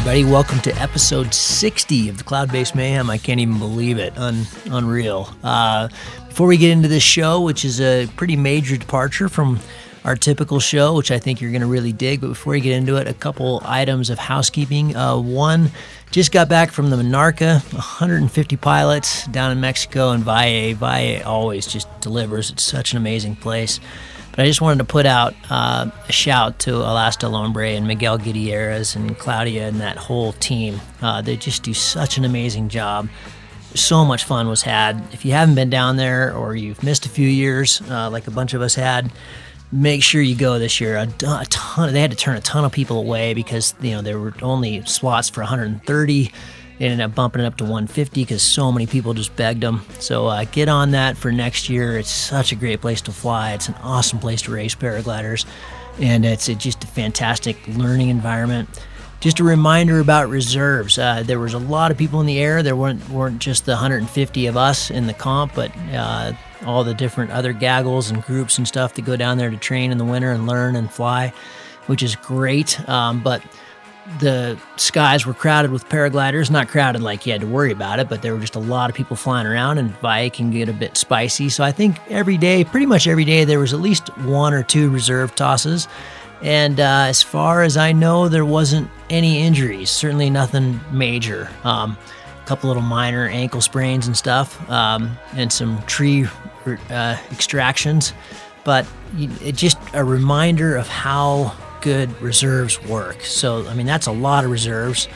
everybody. Welcome to episode 60 of the Cloud-Based Mayhem. I can't even believe it. Unreal. Before we get into this show, which is a pretty major departure from our typical show, which I think you're going to really dig, but before we get into it, a couple items of housekeeping. One, just got back from the Monarca, 150 pilots down in Mexico and Valle. Valle always just delivers. It's such an amazing place. But I just wanted to put out a shout to Alas del Hombre and Miguel Gutierrez and Claudia and that whole team. They just do such an amazing job. So much fun was had. If you haven't been down there or you've missed a few years, like a bunch of us had, make sure you go this year. A ton. They had to turn a ton of people away because there were only slots for 130. They ended up bumping it up to 150 because so many people just begged them. So get on that for next year. It's such a great place to fly. It's an awesome place to race paragliders, and it's just a fantastic learning environment. Just a reminder about reserves. There was a lot of people in the air. There weren't just the 150 of us in the comp, but all the different other gaggles and groups and stuff that go down there to train in the winter and learn and fly, which is great. But the skies were crowded with paragliders. Not crowded like you had to worry about it, but there were just a lot of people flying around, and Valle can get a bit spicy. So I think pretty much every day, there was at least one or two reserve tosses. And as far as I know, there wasn't any injuries, certainly nothing major. A couple little minor ankle sprains and stuff, and some tree extractions. But it's just a reminder of how good reserves work. So, that's a lot of reserves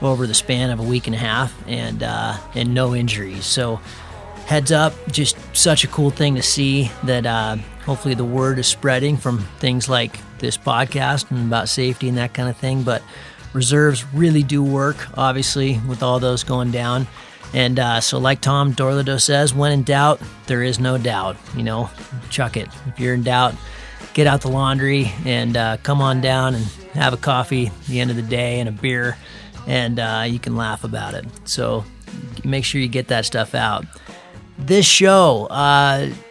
over the span of a week and a half, and no injuries. So, heads up, just such a cool thing to see that hopefully the word is spreading from things like this podcast and about safety and that kind of thing. But reserves really do work, obviously, with all those going down. And so like Tom Dorlado says, when in doubt, there is no doubt. Chuck it. If you're in doubt, get out the laundry and come on down and have a coffee at the end of the day and a beer, and you can laugh about it. So make sure you get that stuff out. This show,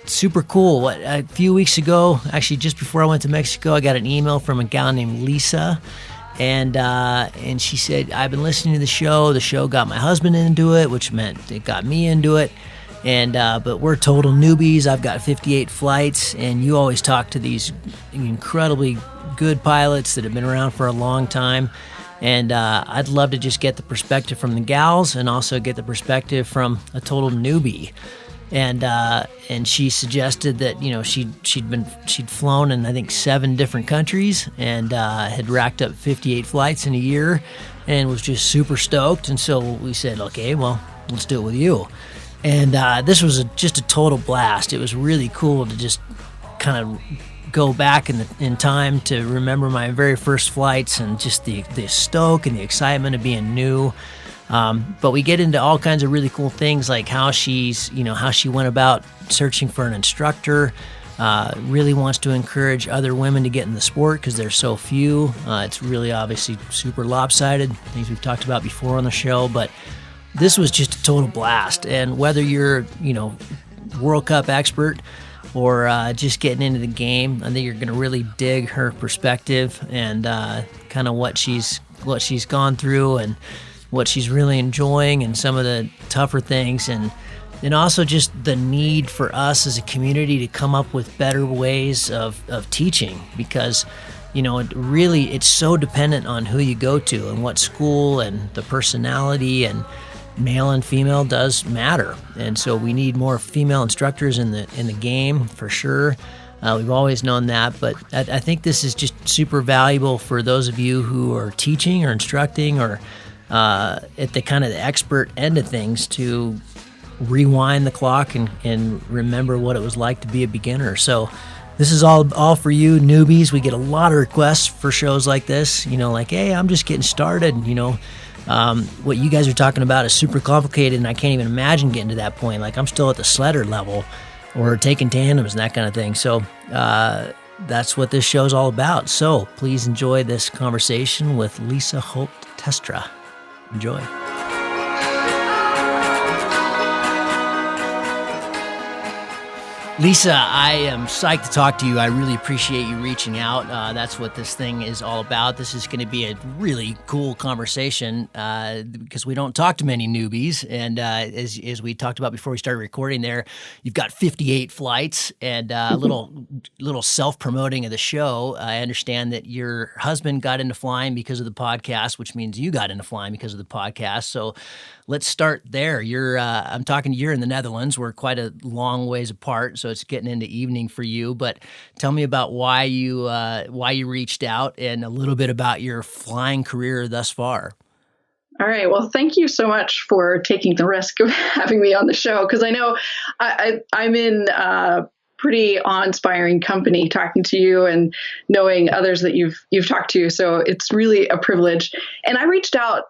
super cool. A few weeks ago, actually just before I went to Mexico, I got an email from a gal named Lisa, and she said, I've been listening to the show. The show got my husband into it, which meant it got me into it. And but we're total newbies. I've got 58 flights, and you always talk to these incredibly good pilots that have been around for a long time. And I'd love to just get the perspective from the gals and also get the perspective from a total newbie. And she suggested that she'd flown in I think 7 different countries and had racked up 58 flights in a year and was just super stoked. And so we said, okay, well, let's do it with you. And this was just a total blast. It was really cool to just kind of go back in time to remember my very first flights and just the stoke and the excitement of being new. But we get into all kinds of really cool things, like how she went about searching for an instructor. Really wants to encourage other women to get in the sport because there's so few. It's really obviously super lopsided, things we've talked about before on the show, but this was just a total blast. And whether you're, World Cup expert or just getting into the game, I think you're going to really dig her perspective and kind of what she's gone through and what she's really enjoying and some of the tougher things, and also just the need for us as a community to come up with better ways of teaching, because it's so dependent on who you go to and what school, and the personality and male and female does matter. And so we need more female instructors in the game for sure. We've always known that, but I think this is just super valuable for those of you who are teaching or instructing or at the kind of the expert end of things, to rewind the clock and remember what it was like to be a beginner. So this is all for you newbies. We get a lot of requests for shows like this, like, hey, I'm just getting started, what you guys are talking about is super complicated, and I can't even imagine getting to that point. Like, I'm still at the sledder level or taking tandems and that kind of thing. So that's what this show's all about. So please enjoy this conversation with Lisa Hope Tilstra. Enjoy. Lisa, I am psyched to talk to you. I really appreciate you reaching out. That's what this thing is all about. This is going to be a really cool conversation because we don't talk to many newbies. And as we talked about before we started recording there, you've got 58 flights and a little self-promoting of the show. I understand that your husband got into flying because of the podcast, which means you got into flying because of the podcast. So let's start there. I'm talking you're in the Netherlands. We're quite a long ways apart, so it's getting into evening for you. But tell me about why you reached out and a little bit about your flying career thus far. All right. Well, thank you so much for taking the risk of having me on the show, because I know I'm in pretty awe-inspiring company talking to you and knowing others that you've talked to. So it's really a privilege. And I reached out,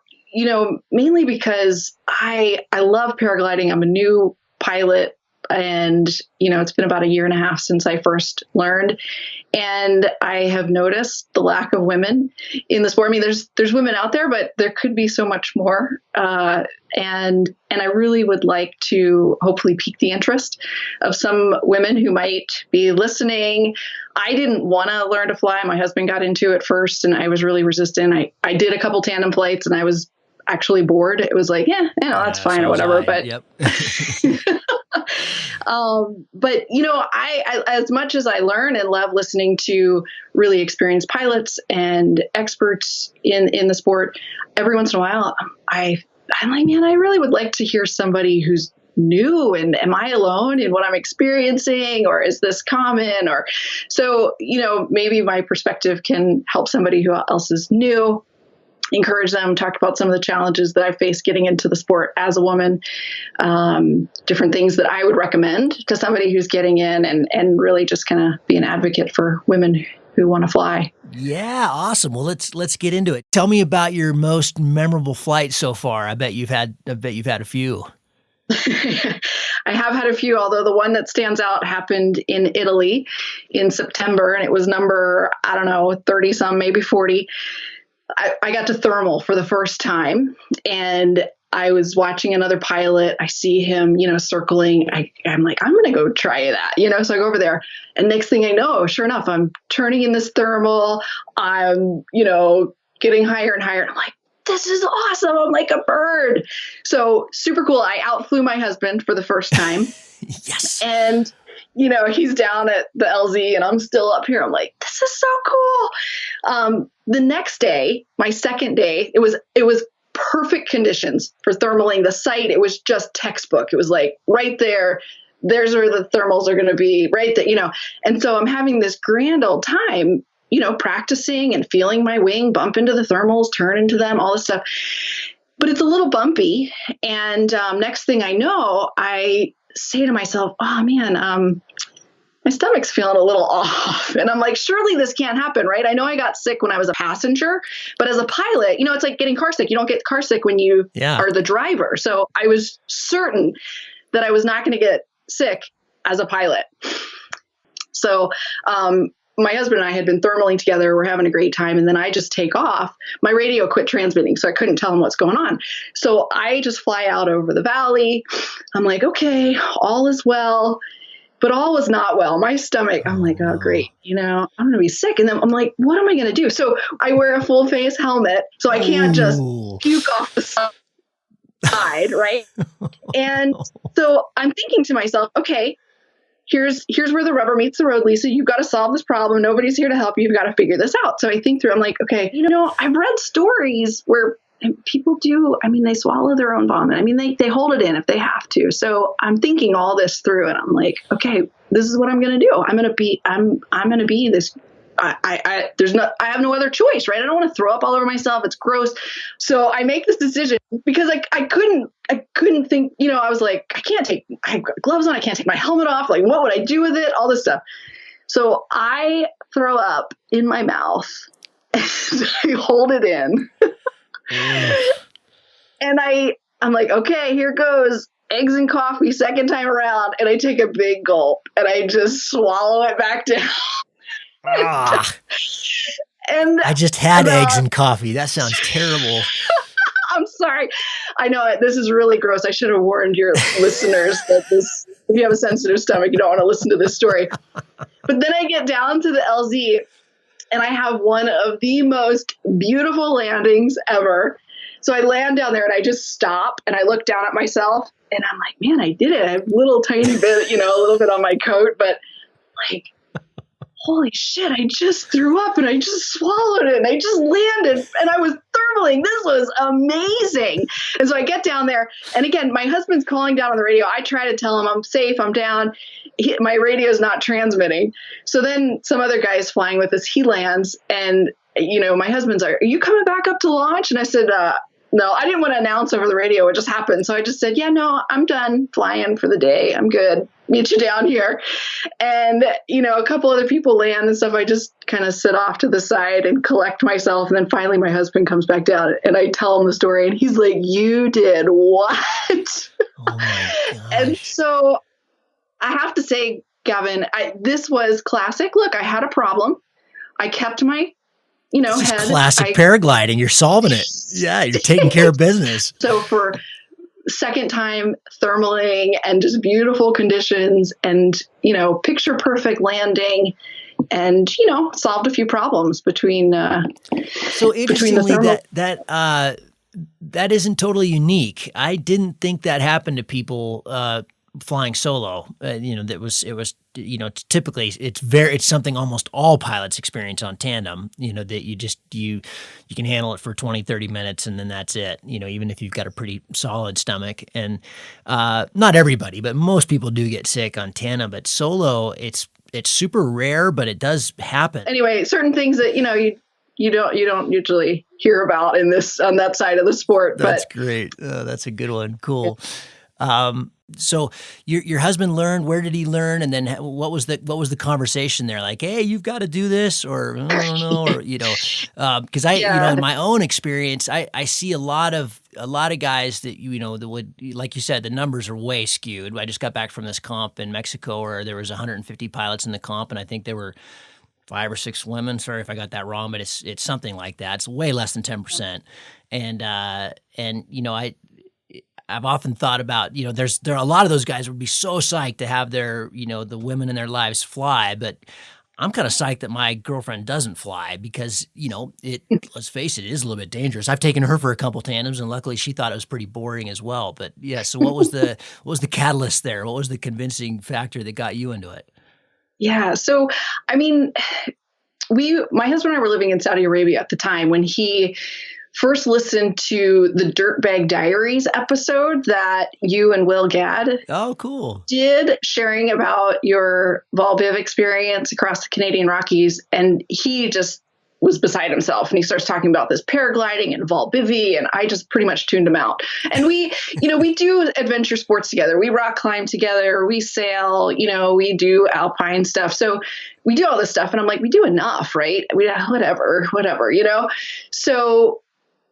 mainly because I love paragliding. I'm a new pilot, and, it's been about 1.5 years since I first learned. And I have noticed the lack of women in the sport. I mean, there's women out there, but there could be so much more. And I really would like to hopefully pique the interest of some women who might be listening. I didn't want to learn to fly. My husband got into it first, and I was really resistant. I did a couple tandem flights, and I was actually bored. It was like, that's fine or whatever. But yep. But I as much as I learn and love listening to really experienced pilots and experts in the sport, every once in a while, I'm like, man, I really would like to hear somebody who's new, and am I alone in what I'm experiencing, or is this common? Or so, maybe my perspective can help somebody who else is new, encourage them, talk about some of the challenges that I faced getting into the sport as a woman, different things that I would recommend to somebody who's getting in, and really just kind of be an advocate for women who want to fly. Yeah, awesome. Well, let's get into it. Tell me about your most memorable flight so far. I bet you've had a few. I have had a few, although the one that stands out happened in Italy in September, and it was number, 30 some, maybe 40. I got to thermal for the first time, and I was watching another pilot. I see him, circling. I'm like, I'm going to go try that, so I go over there, and next thing I know, sure enough, I'm turning in this thermal. I'm, getting higher and higher. And I'm like, this is awesome. I'm like a bird. So super cool. I outflew my husband for the first time. Yes. And he's down at the LZ, and I'm still up here. I'm like, this is so cool. The next day, my second day, it was perfect conditions for thermaling the site. It was just textbook. It was like right there. There's where the thermals are going to be, right there, And so I'm having this grand old time, practicing and feeling my wing bump into the thermals, turn into them, all this stuff. But it's a little bumpy. And next thing I know, I say to myself, oh man, my stomach's feeling a little off. And I'm like, surely this can't happen, right? I know I got sick when I was a passenger, but as a pilot, it's like getting car sick. You don't get car sick when you are the driver. So I was certain that I was not going to get sick as a pilot. So, my husband and I had been thermaling together. We're having a great time. And then I just take off. My radio quit transmitting, so I couldn't tell him what's going on. So I just fly out over the valley. I'm like, okay, all is well. But all was not well. My stomach, I'm like, oh, great. I'm going to be sick. And then I'm like, what am I going to do? So I wear a full face helmet, so I can't just puke off the side, right? And so I'm thinking to myself, okay, here's where the rubber meets the road, Lisa. You've got to solve this problem. Nobody's here to help you. You've got to figure this out. So I think through, I'm like, okay, I've read stories where people do, they swallow their own vomit. They hold it in if they have to. So I'm thinking all this through, and I'm like, okay, this is what I'm going to do. I'm going to be this. I have no other choice, right? I don't want to throw up all over myself. It's gross. So I make this decision because I couldn't think, I was like, I have gloves on. I can't take my helmet off. Like, what would I do with it? All this stuff. So I throw up in my mouth and I hold it in. And I'm like, okay, here goes. Eggs and coffee, second time around. And I take a big gulp and I just swallow it back down. And I just had eggs and coffee. That sounds terrible. I'm sorry. I know this is really gross. I should have warned your listeners that if you have a sensitive stomach, you don't want to listen to this story. But then I get down to the LZ and I have one of the most beautiful landings ever. So I land down there and I just stop and I look down at myself and I'm like, man, I did it. I have a little tiny bit, a little bit on my coat, but like, holy shit, I just threw up and I just swallowed it and I just landed and I was thermaling. This was amazing. And so I get down there and again, my husband's calling down on the radio. I try to tell him I'm safe, I'm down. My radio is not transmitting. So then some other guy's flying with us. He lands and, my husband's like, are you coming back up to launch? And I said, no, I didn't want to announce over the radio what just happened. So I just said, yeah, no, I'm done flying for the day. I'm good. Meet you down here. And, a couple other people land and stuff. I just kind of sit off to the side and collect myself. And then finally my husband comes back down and I tell him the story and he's like, you did what? Oh my gosh. And so I have to say, Gavin, this was classic. Look, I had a problem. I kept my This head. is classic paragliding. You're solving it. Yeah, you're taking care of business. So for second time thermaling and just beautiful conditions and, picture perfect landing and, solved a few problems between So interestingly, that isn't totally unique. I didn't think that happened to people flying solo. Typically it's something almost all pilots experience on tandem, that you can handle it for 20, 30 minutes and then that's it, even if you've got a pretty solid stomach. And not everybody, but most people do get sick on tandem, but solo, it's super rare, but it does happen. Anyway, certain things that, you don't usually hear about on that side of the sport. That's great. That's a good one. Cool. So your husband learned. Where did he learn? And then what was the conversation there? Like, hey, you've got to do this, or I don't know, or because in my own experience, I see a lot of guys that that would, like you said, the numbers are way skewed. I just got back from this comp in Mexico where there was 150 pilots in the comp, and I think there were 5 or 6 women. Sorry if I got that wrong, but it's something like that. It's way less than 10%, and I've often thought about, there are a lot of those guys would be so psyched to have their, the women in their lives fly, but I'm kind of psyched that my girlfriend doesn't fly because, let's face it, it is a little bit dangerous. I've taken her for a couple tandems and luckily she thought it was pretty boring as well. But yeah, so what was the catalyst there? What was the convincing factor that got you into it? Yeah. So, I mean, my husband and I were living in Saudi Arabia at the time when he first listened to the Dirtbag Diaries episode that you and Will Gadd did, sharing about your Vol Viv experience across the Canadian Rockies. And he just was beside himself. And he starts talking about this paragliding and Vol Bivy. And I just pretty much tuned him out. And we do adventure sports together. We rock climb together. We sail, we do alpine stuff. So we do all this stuff. And I'm like, we do enough, right? Whatever. So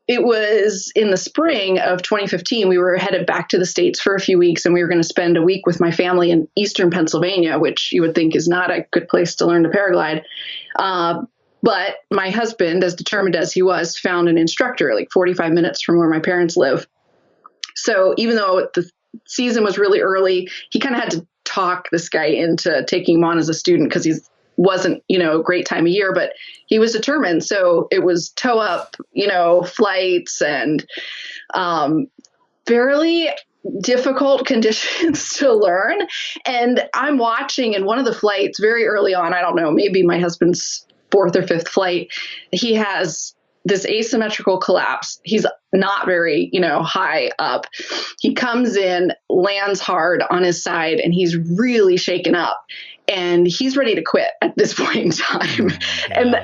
it was in the spring of 2015, we were headed back to the States for a few weeks, and we were going to spend a week with my family in Eastern Pennsylvania, which you would think is not a good place to learn to paraglide. But my husband, as determined as he was, found an instructor like 45 minutes from where my parents live. So even though the season was really early, he kind of had to talk this guy into taking him on as a student because he wasn't, a great time of year, but he was determined. So it was tow up, flights and fairly difficult conditions to learn. And I'm watching in one of the flights very early on, I don't know, maybe my husband's 4th or 5th flight, he has this asymmetrical collapse. He's not very, high up. He comes in, lands hard on his side, and he's really shaken up. And he's ready to quit at this point in time. And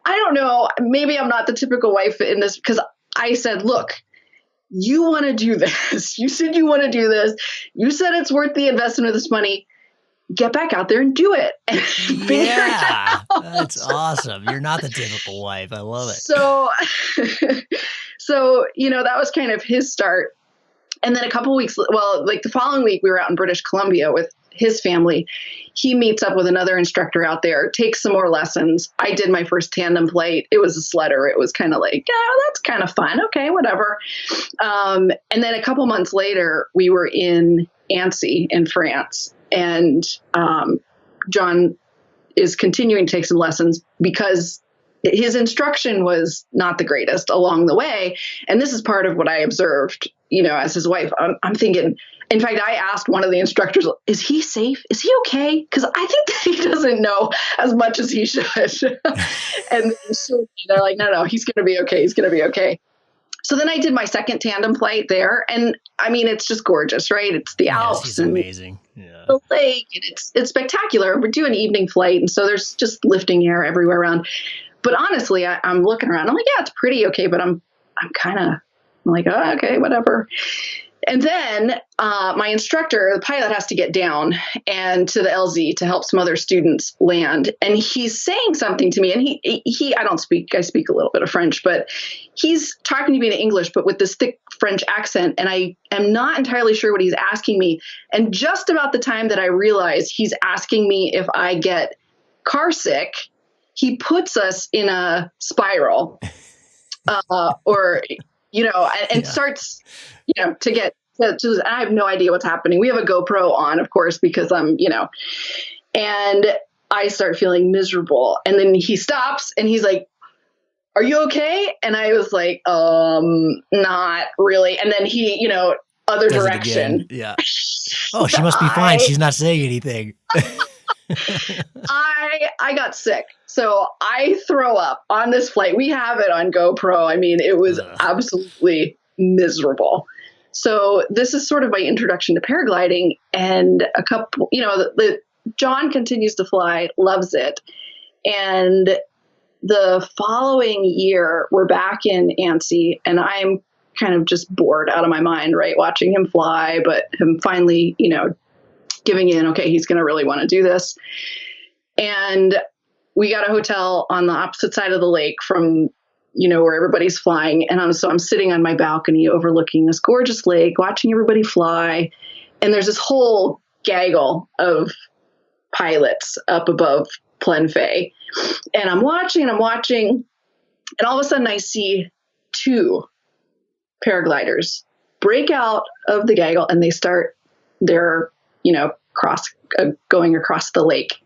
I don't know, maybe I'm not the typical wife in this because I said, look, you want to do this. You said you want to do this. You said it's worth the investment of this money. Get back out there and do it. And figure it out. That's awesome. You're not the typical wife. I love it. So, that was kind of his start. And then a couple weeks, the following week, we were out in British Columbia with his family. He meets up with another instructor out there, takes some more lessons. I did my first tandem flight. It was a sledder. It was kind of like, that's kind of fun. Okay, whatever. And then a couple months later, we were in Annecy in France. And John is continuing to take some lessons because his instruction was not the greatest along the way. And this is part of what I observed, as his wife. I'm thinking, in fact, I asked one of the instructors, is he safe? Is he okay? Because I think that he doesn't know as much as he should. And they're like, no, he's going to be okay. He's going to be okay. So then I did my second tandem flight there. And I mean, it's just gorgeous, right? It's the Alps. It's amazing. Yeah. The lake. And it's spectacular. We're doing an evening flight. And so there's just lifting air everywhere around. But honestly, I'm looking around. I'm like, yeah, it's pretty okay. But I'm like, oh, okay, whatever. And then my instructor, the pilot, has to get down and to the LZ to help some other students land. And he's saying something to me. And he I speak a little bit of French, but he's talking to me in English, but with this thick French accent. And I am not entirely sure what he's asking me. And just about the time that I realize he's asking me if I get car sick, he puts us in a spiral, and starts, to get, I have no idea what's happening. We have a GoPro on, of course, because and I start feeling miserable. And then he stops and he's like, are you okay? And I was like, not really. And then he, other Does direction. Yeah. Oh, she must be fine. She's not saying anything. I got sick. So I throw up on this flight. We have it on GoPro. I mean, it was absolutely miserable. So this is sort of my introduction to paragliding, and a couple, John continues to fly, loves it. And the following year we're back in Annecy, and I'm kind of just bored out of my mind, right? Watching him fly, but him finally, giving in, okay, he's going to really want to do this. And we got a hotel on the opposite side of the lake from, where everybody's flying. And I'm sitting on my balcony overlooking this gorgeous lake, watching everybody fly. And there's this whole gaggle of pilots up above Plenfay. And I'm watching, and all of a sudden I see two paragliders break out of the gaggle, and they start their going across the lake.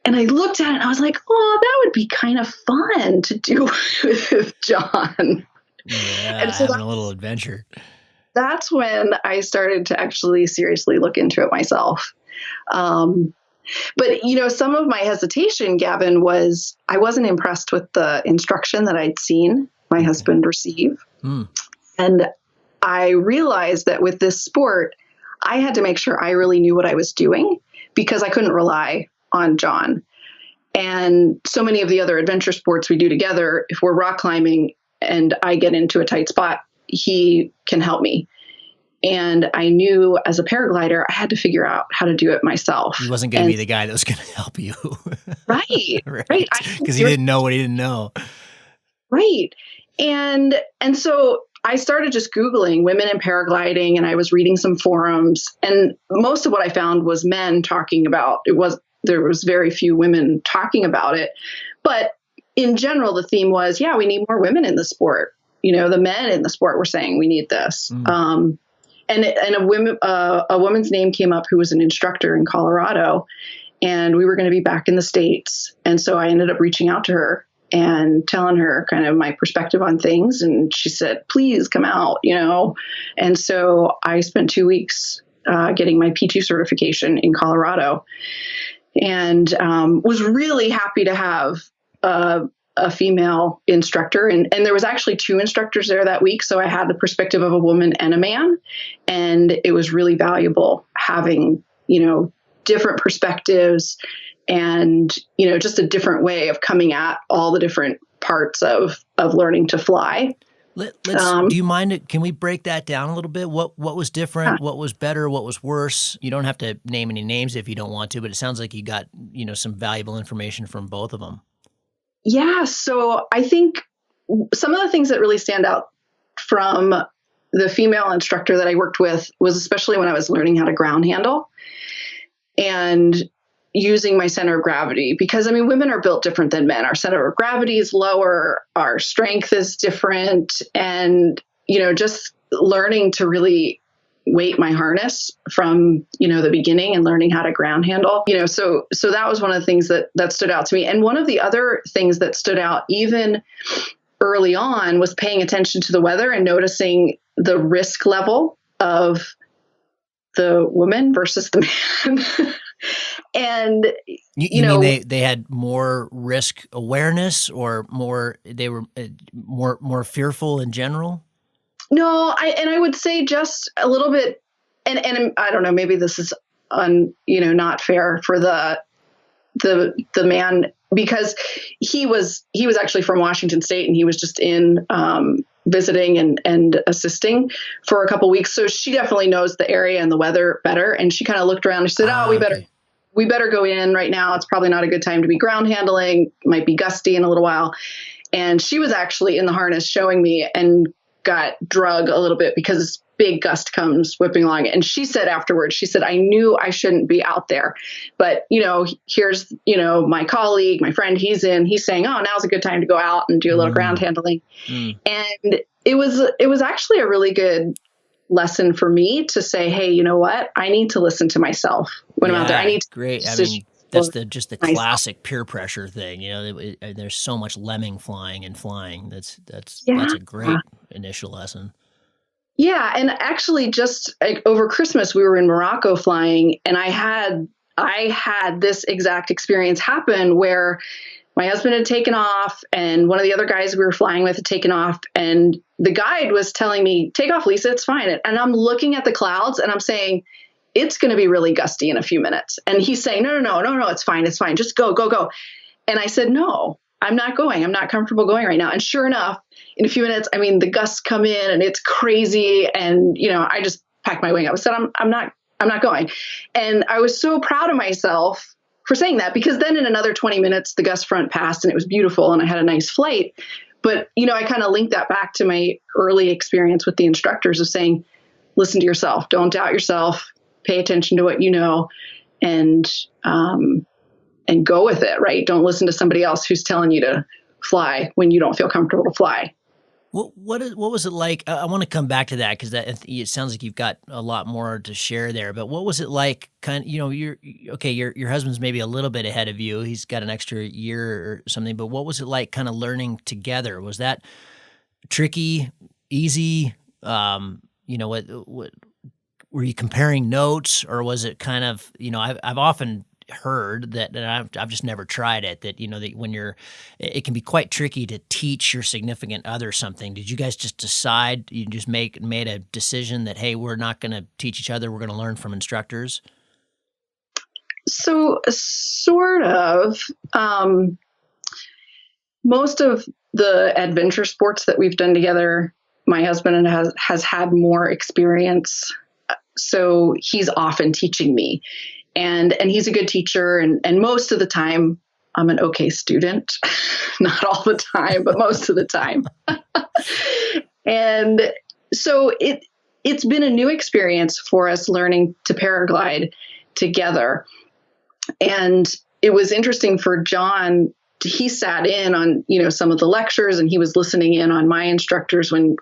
And I looked at it and I was like, oh, that would be kind of fun to do with John. Yeah, and so having a little adventure. That's when I started to actually seriously look into it myself. But, some of my hesitation, Gavin, was I wasn't impressed with the instruction that I'd seen my husband receive. And I realized that with this sport, I had to make sure I really knew what I was doing, because I couldn't rely on John. And so many of the other adventure sports we do together, if we're rock climbing and I get into a tight spot, he can help me. And I knew as a paraglider, I had to figure out how to do it myself. He wasn't going to be the guy that was going to help you. Right. Because he didn't know what he didn't know. Right. And so I started just Googling women in paragliding, and I was reading some forums, and most of what I found was men talking about it. There was very few women talking about it, but in general, the theme was, yeah, we need more women in the sport. The men in the sport were saying we need this. And a woman's name came up who was an instructor in Colorado, and we were going to be back in the States. And so I ended up reaching out to her and telling her kind of my perspective on things. And she said, please come out, And so I spent 2 weeks getting my P2 certification in Colorado, and was really happy to have a female instructor. And there was actually two instructors there that week. So I had the perspective of a woman and a man. And it was really valuable having, different perspectives and, just a different way of coming at all the different parts of learning to fly. Do you mind? Can we break that down a little bit? What was different? What was better? What was worse? You don't have to name any names if you don't want to, but it sounds like you got, some valuable information from both of them. Yeah. So I think some of the things that really stand out from the female instructor that I worked with was especially when I was learning how to ground handle and using my center of gravity, because women are built different than men. Our center of gravity is lower, our strength is different. And, just learning to really weight my harness from, the beginning and learning how to ground handle, so that was one of the things that stood out to me. And one of the other things that stood out even early on was paying attention to the weather and noticing the risk level of the woman versus the man. And you mean they had more risk awareness, or they were more fearful in general? No, I would say just a little bit, and I don't know, maybe this is not fair for the man, because he was actually from Washington State, and he was just in visiting and assisting for a couple weeks. So she definitely knows the area and the weather better. And she kind of looked around and she said, we better go in right now. It's probably not a good time to be ground handling. Might be gusty in a little while. And she was actually in the harness showing me and got drug a little bit because this big gust comes whipping along. And she said afterwards, she said, I knew I shouldn't be out there. But, here's, my colleague, my friend, he's saying, oh, now's a good time to go out and do a little ground handling. And it was actually a really good lesson for me to say, hey, you know what? I need to listen to myself when I'm out there. I need to. Great. I mean, that's just the classic peer pressure thing. There's so much lemming flying and flying. That's a great initial lesson. Yeah. And actually just over Christmas, we were in Morocco flying, and I had this exact experience happen where my husband had taken off and one of the other guys we were flying with had taken off, and the guide was telling me, take off, Lisa, it's fine. And I'm looking at the clouds and I'm saying, it's going to be really gusty in a few minutes. And he's saying, no, it's fine. It's fine. Just go. And I said, no, I'm not going. I'm not comfortable going right now. And sure enough, in a few minutes, the gusts come in and it's crazy. And, I just packed my wing up. I said, I'm not going. And I was so proud of myself for saying that, because then in another 20 minutes, the gust front passed and it was beautiful and I had a nice flight. But, I kind of linked that back to my early experience with the instructors of saying, listen to yourself, don't doubt yourself, pay attention to what you know, and go with it, right? Don't listen to somebody else who's telling you to fly when you don't feel comfortable to fly. What was it like? I want to come back to that, because it sounds like you've got a lot more to share there. But what was it like? Your husband's maybe a little bit ahead of you. He's got an extra year or something. But what was it like, kind of learning together? Was that tricky, easy? What were you comparing notes, or was it kind of? I've often heard that, and I've just never tried it, that that when it can be quite tricky to teach your significant other something. Did you guys just decide, you just made a decision that, hey, we're not going to teach each other, we're going to learn from instructors? So sort of. Most of the adventure sports that we've done together, my husband has had more experience, so he's often teaching me. And he's a good teacher, and most of the time I'm an okay student. Not all the time, but most of the time. And so it's been a new experience for us learning to paraglide together. And it was interesting for John. He sat in on, some of the lectures, and he was listening in on my instructors when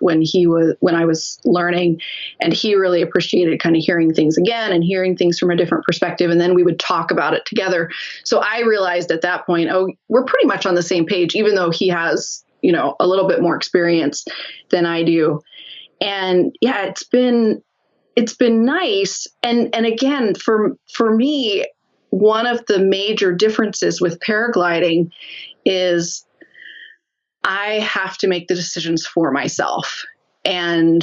I was learning, and he really appreciated kind of hearing things again and hearing things from a different perspective. And then we would talk about it together. So I realized at that point, we're pretty much on the same page, even though he has, a little bit more experience than I do. And yeah, it's been nice. And again, for me, one of the major differences with paragliding is I have to make the decisions for myself. And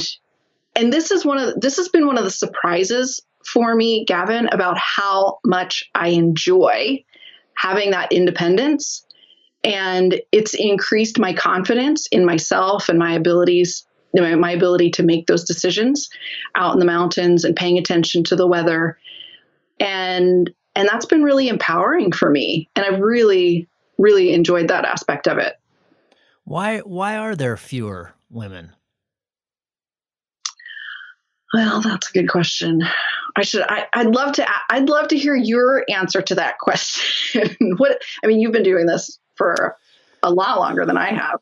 this has been one of the surprises for me, Gavin, about how much I enjoy having that independence. And it's increased my confidence in myself and my abilities, my ability to make those decisions out in the mountains and paying attention to the weather. And that's been really empowering for me. And I've really, really enjoyed that aspect of it. Why are there fewer women? Well, that's a good question. I'd love to hear your answer to that question. You've been doing this for a lot longer than I have.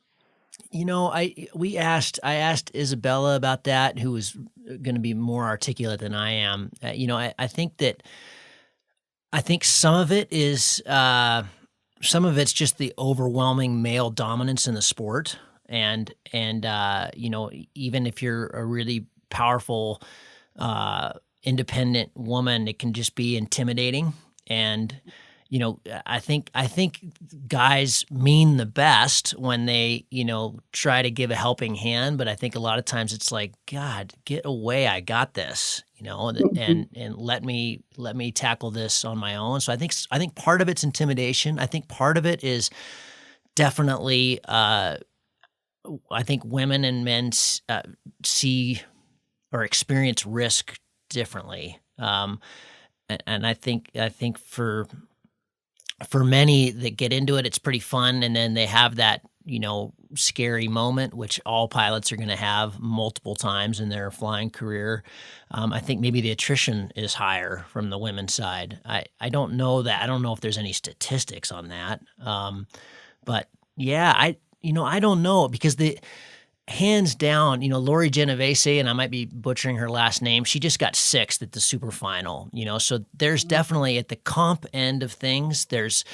I asked Isabella about that, who was going to be more articulate than I am. I think some of it's just the overwhelming male dominance in the sport, and even if you're a really powerful, independent woman, it can just be intimidating. And I think guys mean the best when they try to give a helping hand, but I think a lot of times it's like, God, get away, I got this, and let me tackle this on my own. So I think part of it's intimidation. I think part of it is definitely I think women and men see or experience risk differently, and I think for many that get into it, it's pretty fun, and then they have that scary moment, which all pilots are going to have multiple times in their flying career. I think maybe the attrition is higher from the women's side. I don't know that. I don't know if there's any statistics on that. But yeah, I don't know, because hands down, Lori Genovese, and I might be butchering her last name, she just got sixth at the super final, so there's definitely at the comp end of things, there's,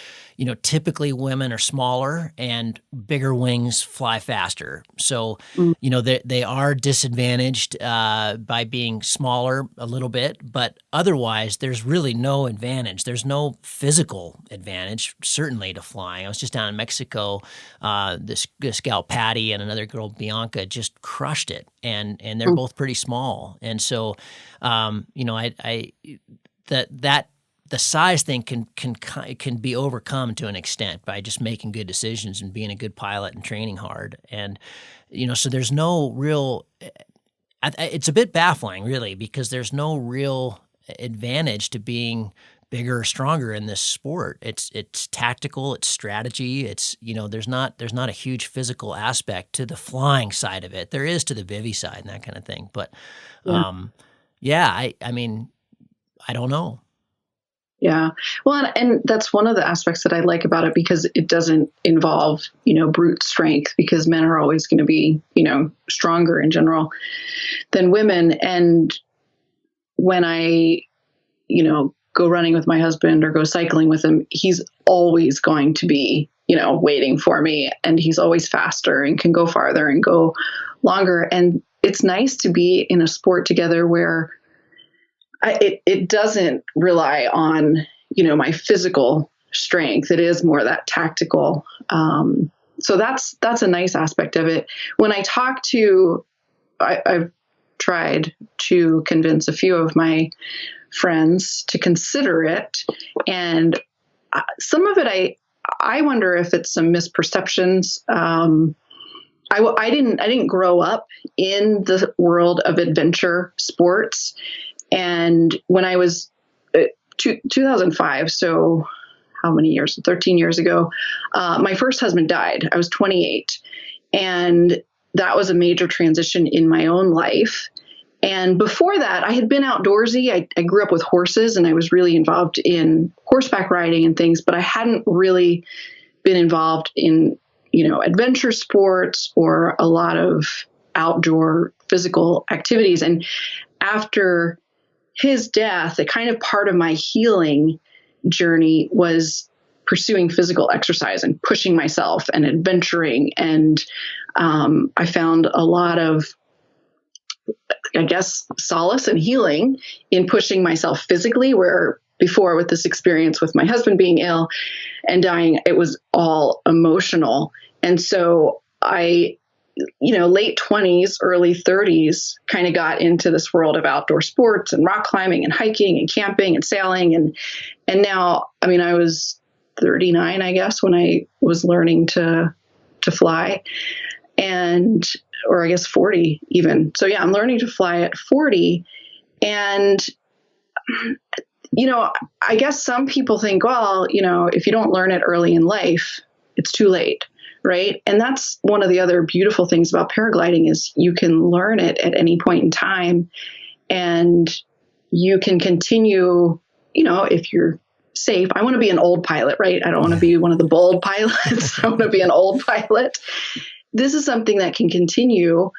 typically women are smaller and bigger wings fly faster. So, they are disadvantaged by being smaller a little bit, but otherwise there's really no advantage. There's no physical advantage, certainly, to flying. I was just down in Mexico, this gal Patty and another girl Bianca just crushed it, and they're both pretty small, and so the size thing can be overcome to an extent by just making good decisions and being a good pilot and training hard, and so there's no real. It's a bit baffling, really, because there's no real advantage to being bigger or stronger in this sport. It's tactical, it's strategy, it's there's not a huge physical aspect to the flying side of it. There is to the Vivi side and that kind of thing. But I mean, I don't know. Yeah. Well, and that's one of the aspects that I like about it, because it doesn't involve, brute strength, because men are always going to be, stronger in general than women. And when I, go running with my husband or go cycling with him, he's always going to be, waiting for me, and he's always faster and can go farther and go longer. And it's nice to be in a sport together where it doesn't rely on, my physical strength. It is more that tactical. So that's a nice aspect of it. When I talk to, I've tried to convince a few of my friends to consider it, and some of it I wonder if it's some misperceptions. I didn't grow up in the world of adventure sports, and when I was 2005, so how many years? 13 years ago, my first husband died. I was 28, and that was a major transition in my own life. And before that, I had been outdoorsy. I grew up with horses, and I was really involved in horseback riding and things, but I hadn't really been involved in, adventure sports or a lot of outdoor physical activities. And after his death, a kind of part of my healing journey was pursuing physical exercise and pushing myself and adventuring. And I found a lot of, I guess, solace and healing in pushing myself physically, where before, with this experience with my husband being ill and dying, it was all emotional. And so I, late 20s, early 30s, kind of got into this world of outdoor sports and rock climbing and hiking and camping and sailing. And now, I mean, I was 39, I guess, when I was learning to fly, or I guess 40 even. So yeah, I'm learning to fly at 40. And, I guess some people think, well, if you don't learn it early in life, it's too late. Right. And that's one of the other beautiful things about paragliding is you can learn it at any point in time, and you can continue, if you're safe. I want to be an old pilot, right? I don't want to be one of the bold pilots. I want to be an old pilot this is something that can continue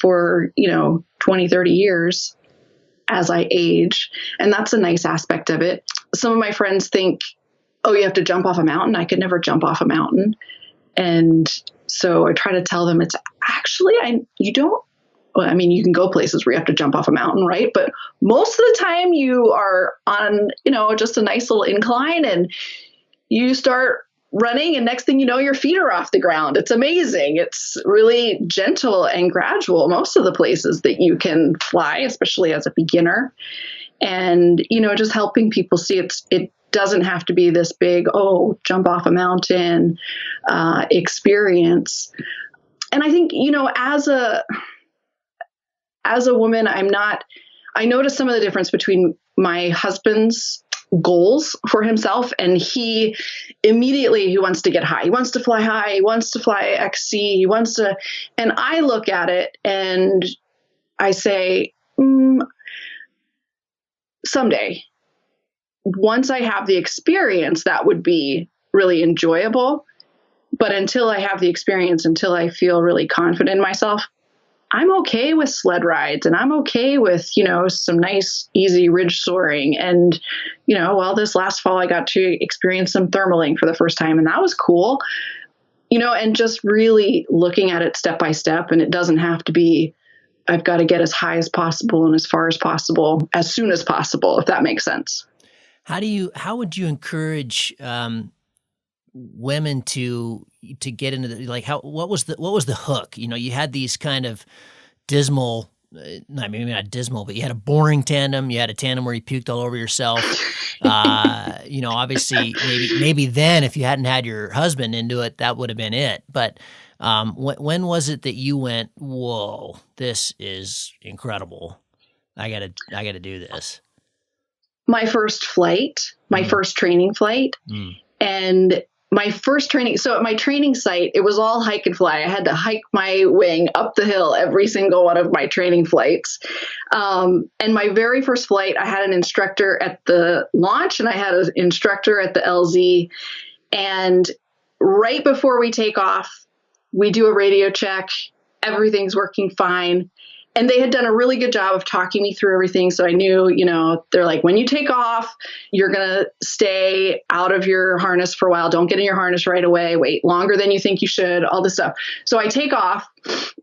for, 20, 30 years as I age. And that's a nice aspect of it. Some of my friends think, oh, you have to jump off a mountain. I could never jump off a mountain. And so I try to tell them it's actually, you don't, well, I mean, you can go places where you have to jump off a mountain, right? But most of the time you are on, just a nice little incline and you start running, and next thing you know, your feet are off the ground. It's amazing. It's really gentle and gradual, most of the places that you can fly, especially as a beginner. And, just helping people see it doesn't have to be this big, jump off a mountain experience. And I think, as a woman, I noticed some of the difference between my husband's goals for himself, and he wants to get high. He wants to fly high. He wants to fly XC. And I look at it and I say, someday, once I have the experience, that would be really enjoyable. But until I have the experience, until I feel really confident in myself, I'm okay with sled rides, and I'm okay with, some nice, easy ridge soaring. And, this last fall I got to experience some thermaling for the first time, and that was cool, and just really looking at it step by step. And it doesn't have to be, I've got to get as high as possible and as far as possible, as soon as possible, if that makes sense. How would you encourage women to get into what was the hook? You had these kind of dismal, maybe not dismal, but you had a boring tandem. You had a tandem where you puked all over yourself. Obviously maybe then if you hadn't had your husband into it, that would have been it. But when was it that you went, whoa, this is incredible. I gotta do this. My first flight, my first training flight. And my first training, so at my training site, it was all hike and fly. I had to hike my wing up the hill every single one of my training flights. And my very first flight, I had an instructor at the launch and I had an instructor at the LZ. And right before we take off, we do a radio check. Everything's working fine. And they had done a really good job of talking me through everything. So I knew, they're like, when you take off, you're going to stay out of your harness for a while. Don't get in your harness right away. Wait longer than you think you should, all this stuff. So I take off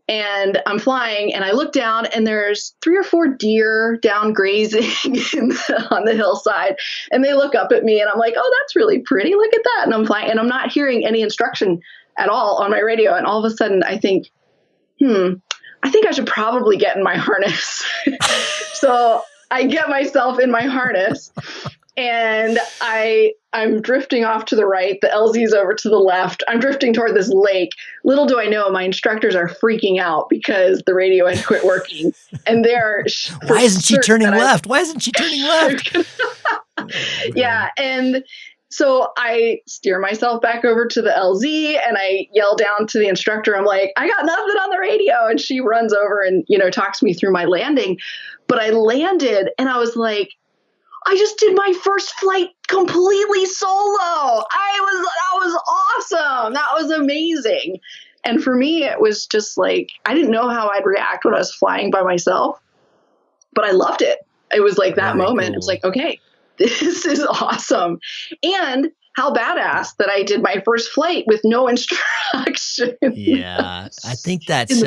and I'm flying and I look down and there's 3 or 4 deer down grazing on the hillside. And they look up at me and I'm like, oh, that's really pretty. Look at that. And I'm flying and I'm not hearing any instruction at all on my radio. And all of a sudden I think, I think I should probably get in my harness. So I get myself in my harness and I'm drifting off to the right. The LZ's over to the left. I'm drifting toward this lake. Little do I know, my instructors are freaking out because the radio had quit working. And they're Why isn't she turning left? Why isn't she turning left? Yeah. And so I steer myself back over to the LZ and I yell down to the instructor. I'm like, I got nothing on the radio. And she runs over and, talks me through my landing. But I landed and I was like, I just did my first flight completely solo. That was awesome. That was amazing. And for me, it was just like, I didn't know how I'd react when I was flying by myself, but I loved it. It was like that moment. Cool. It was like, okay, this is awesome. And how badass that I did my first flight with no instruction. Yeah. I think that's,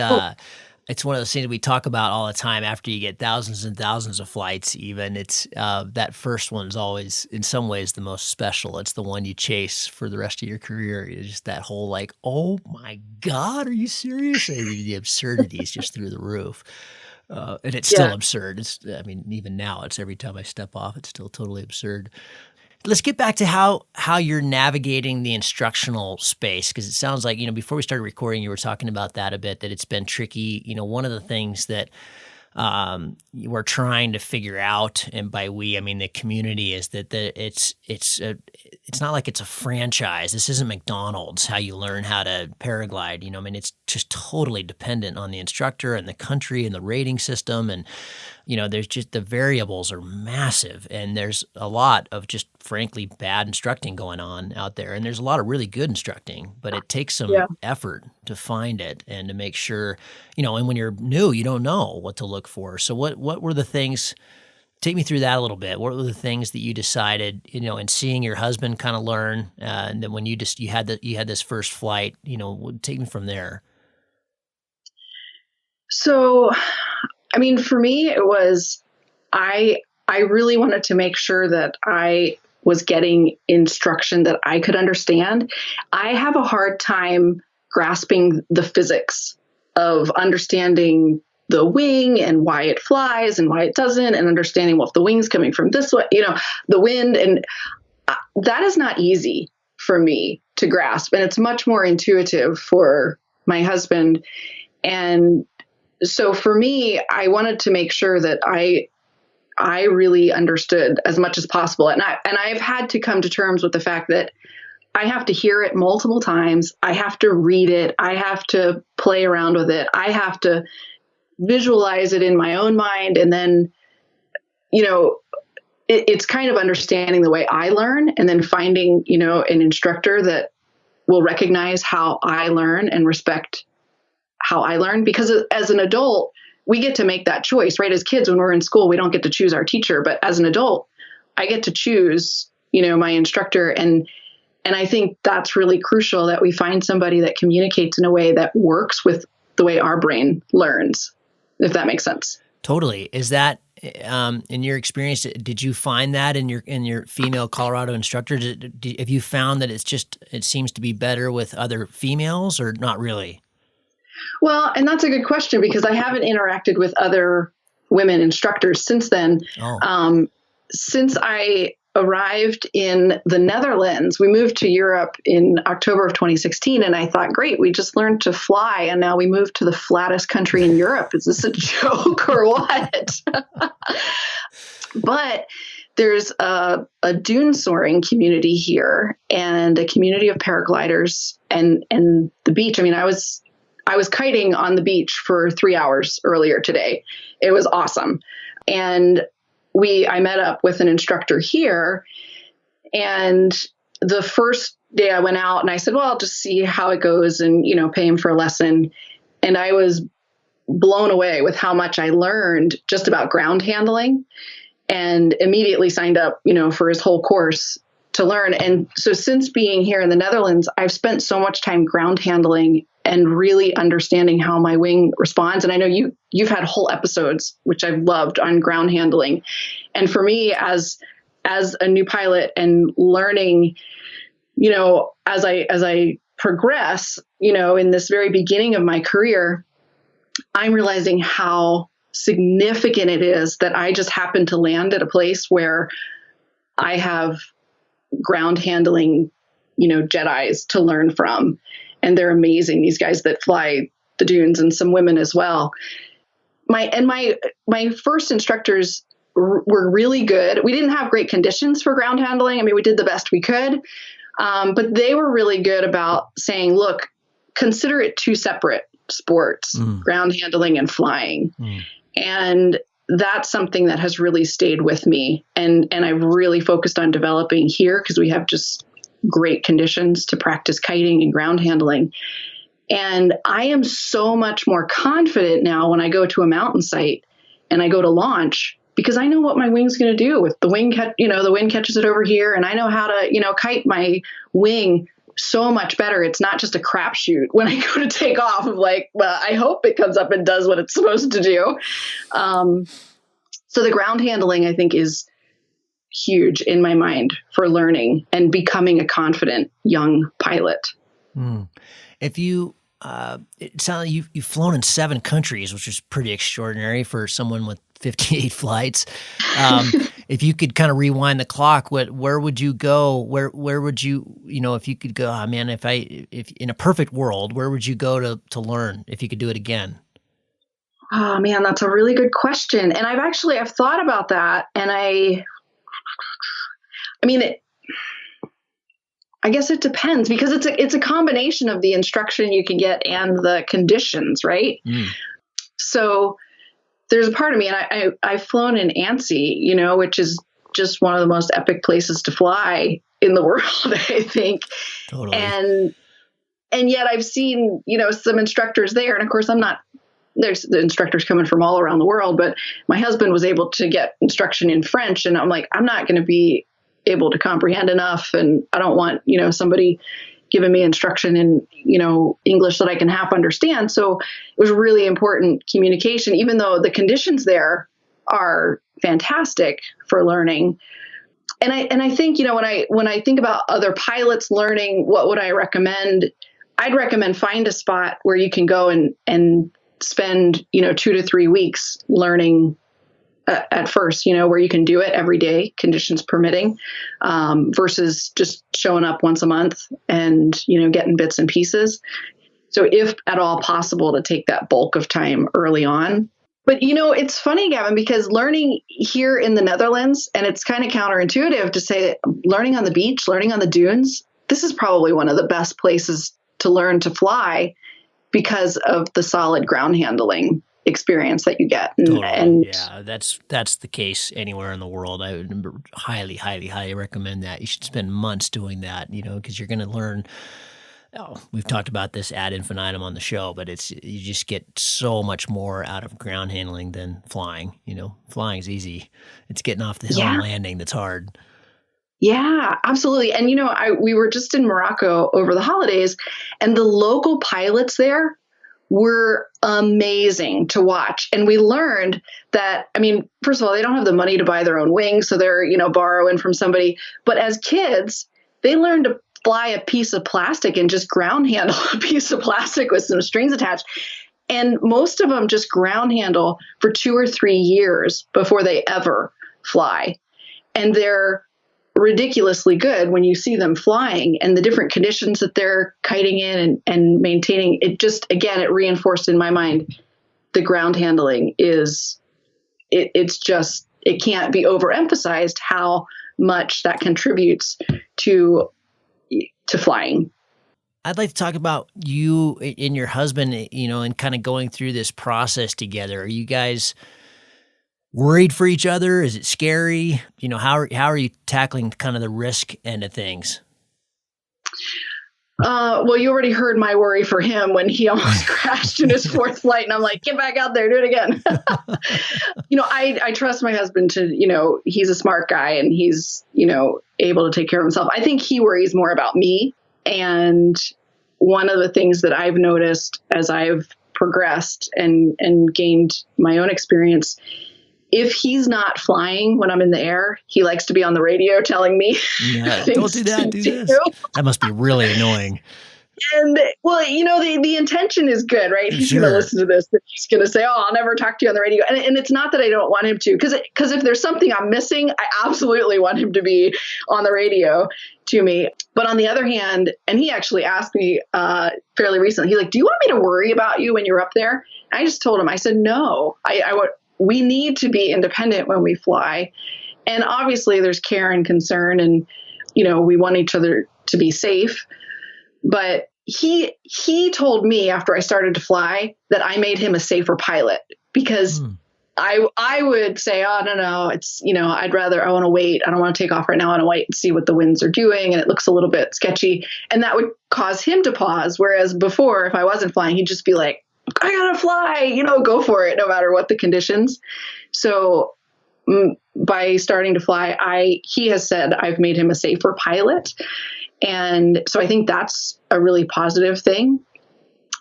it's one of those things we talk about all the time after you get thousands and thousands of flights even. It's that first one's always, in some ways, the most special. It's the one you chase for the rest of your career. It's just that whole like, oh my God, are you serious? The absurdity is just through the roof. And it's still absurd. Even now, it's every time I step off, it's still totally absurd. Let's get back to how you're navigating the instructional space, because it sounds like, before we started recording, you were talking about that a bit, that it's been tricky. One of the things that we're trying to figure out, and by we, I mean the community, is that it's not like it's a franchise. This isn't McDonald's, how you learn how to paraglide. It's just totally dependent on the instructor and the country and the rating system. And, there's just the variables are massive. And there's a lot of just frankly bad instructing going on out there. And there's a lot of really good instructing, but it takes some Yeah. effort to find it and to make sure, and when you're new, you don't know what to look for. So what were the things, take me through that a little bit. What were the things that you decided, in seeing your husband kind of learn, and then when you had this first flight, take me from there. So, I mean, for me, it was, I really wanted to make sure that I was getting instruction that I could understand. I have a hard time grasping the physics of understanding the wing and why it flies and why it doesn't, and understanding, well, if the wing's coming from this way, the wind, and that is not easy for me to grasp. And it's much more intuitive for my husband. And so for me, I wanted to make sure that I really understood as much as possible. And I've had to come to terms with the fact that I have to hear it multiple times. I have to read it. I have to play around with it. I have to visualize it in my own mind. And then, it's kind of understanding the way I learn, and then finding, an instructor that will recognize how I learn and respect how I learn. Because as an adult, we get to make that choice, right? As kids, when we're in school, we don't get to choose our teacher, but as an adult, I get to choose, my instructor. And I think that's really crucial, that we find somebody that communicates in a way that works with the way our brain learns, if that makes sense. Totally. Is that, in your experience, did you find that in your female Colorado instructor? Have you found that it seems to be better with other females, or not really? Well, and that's a good question, because I haven't interacted with other women instructors since then. Oh. Since I arrived in the Netherlands, we moved to Europe in October of 2016, and I thought, great, we just learned to fly, and now we moved to the flattest country in Europe. Is this a joke or what? But there's a dune soaring community here, and a community of paragliders, and the beach. I mean, I was kiting on the beach for 3 hours earlier today. It was awesome. And I met up with an instructor here, and the first day I went out and I said, well, I'll just see how it goes and, pay him for a lesson. And I was blown away with how much I learned just about ground handling, and immediately signed up, for his whole course to learn. And so since being here in the Netherlands, I've spent so much time ground handling and really understanding how my wing responds. And I know you've had whole episodes, which I've loved, on ground handling. And for me, as a new pilot and learning, as I progress, in this very beginning of my career, I'm realizing how significant it is that I just happen to land at a place where I have ground handling, Jedis to learn from. And they're amazing, these guys that fly the dunes, and some women as well. My first instructors were really good. We didn't have great conditions for ground handling. I mean, we did the best we could. But they were really good about saying, look, consider it two separate sports, ground handling and flying. And that's something that has really stayed with me. And I've really focused on developing here, because we have just great conditions to practice kiting and ground handling. And I am so much more confident now when I go to a mountain site and I go to launch, because I know what my wing's going to do. If the wing, the wind catches it over here, and I know how to, kite my wing so much better. It's not just a crapshoot when I go to take off of well, I hope it comes up and does what it's supposed to do. So the ground handling, I think, is huge in my mind for learning and becoming a confident young pilot. If you, it sounds like you've flown in 7 countries, which is pretty extraordinary for someone with 58 flights. If you could kind of rewind the clock, where would you go? Where would you, if you could go, if in a perfect world, where would you go to learn if you could do it again? Oh man, that's a really good question. And I've thought about that, and I guess it depends, because it's a combination of the instruction you can get and the conditions, right? So there's a part of me, and I've flown in ANSI, which is just one of the most epic places to fly in the world, I think. Totally. And yet I've seen, some instructors there. And of course, there's the instructors coming from all around the world, but my husband was able to get instruction in French. And I'm like, I'm not going to be able to comprehend enough. And I don't want, somebody giving me instruction in, English that I can half understand. So it was really important communication, even though the conditions there are fantastic for learning. And I think, when I think about other pilots learning, what would I recommend? I'd recommend find a spot where you can go and spend, 2 to 3 weeks learning at first, where you can do it every day, conditions permitting, versus just showing up once a month and, getting bits and pieces. So if at all possible, to take that bulk of time early on. But, it's funny, Gavin, because learning here in the Netherlands, and it's kind of counterintuitive to say that learning on the beach, learning on the dunes, this is probably one of the best places to learn to fly because of the solid ground handling experience that you get. Yeah, that's the case anywhere in the world. I would highly, highly, highly recommend that. You should spend months doing that, because you're going to learn. Oh, we've talked about this ad infinitum on the show, but you just get so much more out of ground handling than flying. Flying's easy. It's getting off the hill and landing that's hard. Yeah, absolutely. And, we were just in Morocco over the holidays, and the local pilots there were amazing to watch. And we learned that, first of all, they don't have the money to buy their own wings, so they're, borrowing from somebody. But as kids, they learned to fly a piece of plastic and just ground handle a piece of plastic with some strings attached. And most of them just ground handle for 2 or 3 years before they ever fly. And they're ridiculously good when you see them flying, and the different conditions that they're kiting in and maintaining. It just, again, it reinforced in my mind the ground handling is, it can't be overemphasized how much that contributes to flying. I'd like to talk about you and your husband, and kind of going through this process together. Are you guys worried for each other? Is it scary? How are you tackling kind of the risk end of things? Well, you already heard my worry for him when he almost crashed in his 4th flight. And I'm like, get back out there, do it again. I trust my husband to, he's a smart guy and he's, able to take care of himself. I think he worries more about me. And one of the things that I've noticed as I've progressed and gained my own experience, if he's not flying when I'm in the air, he likes to be on the radio telling me. Yeah, don't do that, do this. That must be really annoying. And, well, the intention is good, right? He's going to listen to this and he's going to say, oh, I'll never talk to you on the radio. And it's not that I don't want him to, because if there's something I'm missing, I absolutely want him to be on the radio to me. But on the other hand, and he actually asked me fairly recently, he's like, do you want me to worry about you when you're up there? And I just told him, I said, no, we need to be independent when we fly. And obviously there's care and concern and, we want each other to be safe. But he told me after I started to fly that I made him a safer pilot, because I would say, oh, no, it's, I want to wait. I don't want to take off right now. I want to wait and see what the winds are doing. And it looks a little bit sketchy. And that would cause him to pause. Whereas before, if I wasn't flying, he'd just be like, I gotta fly, go for it no matter what the conditions. So by starting to fly, he has said I've made him a safer pilot. And so I think that's a really positive thing.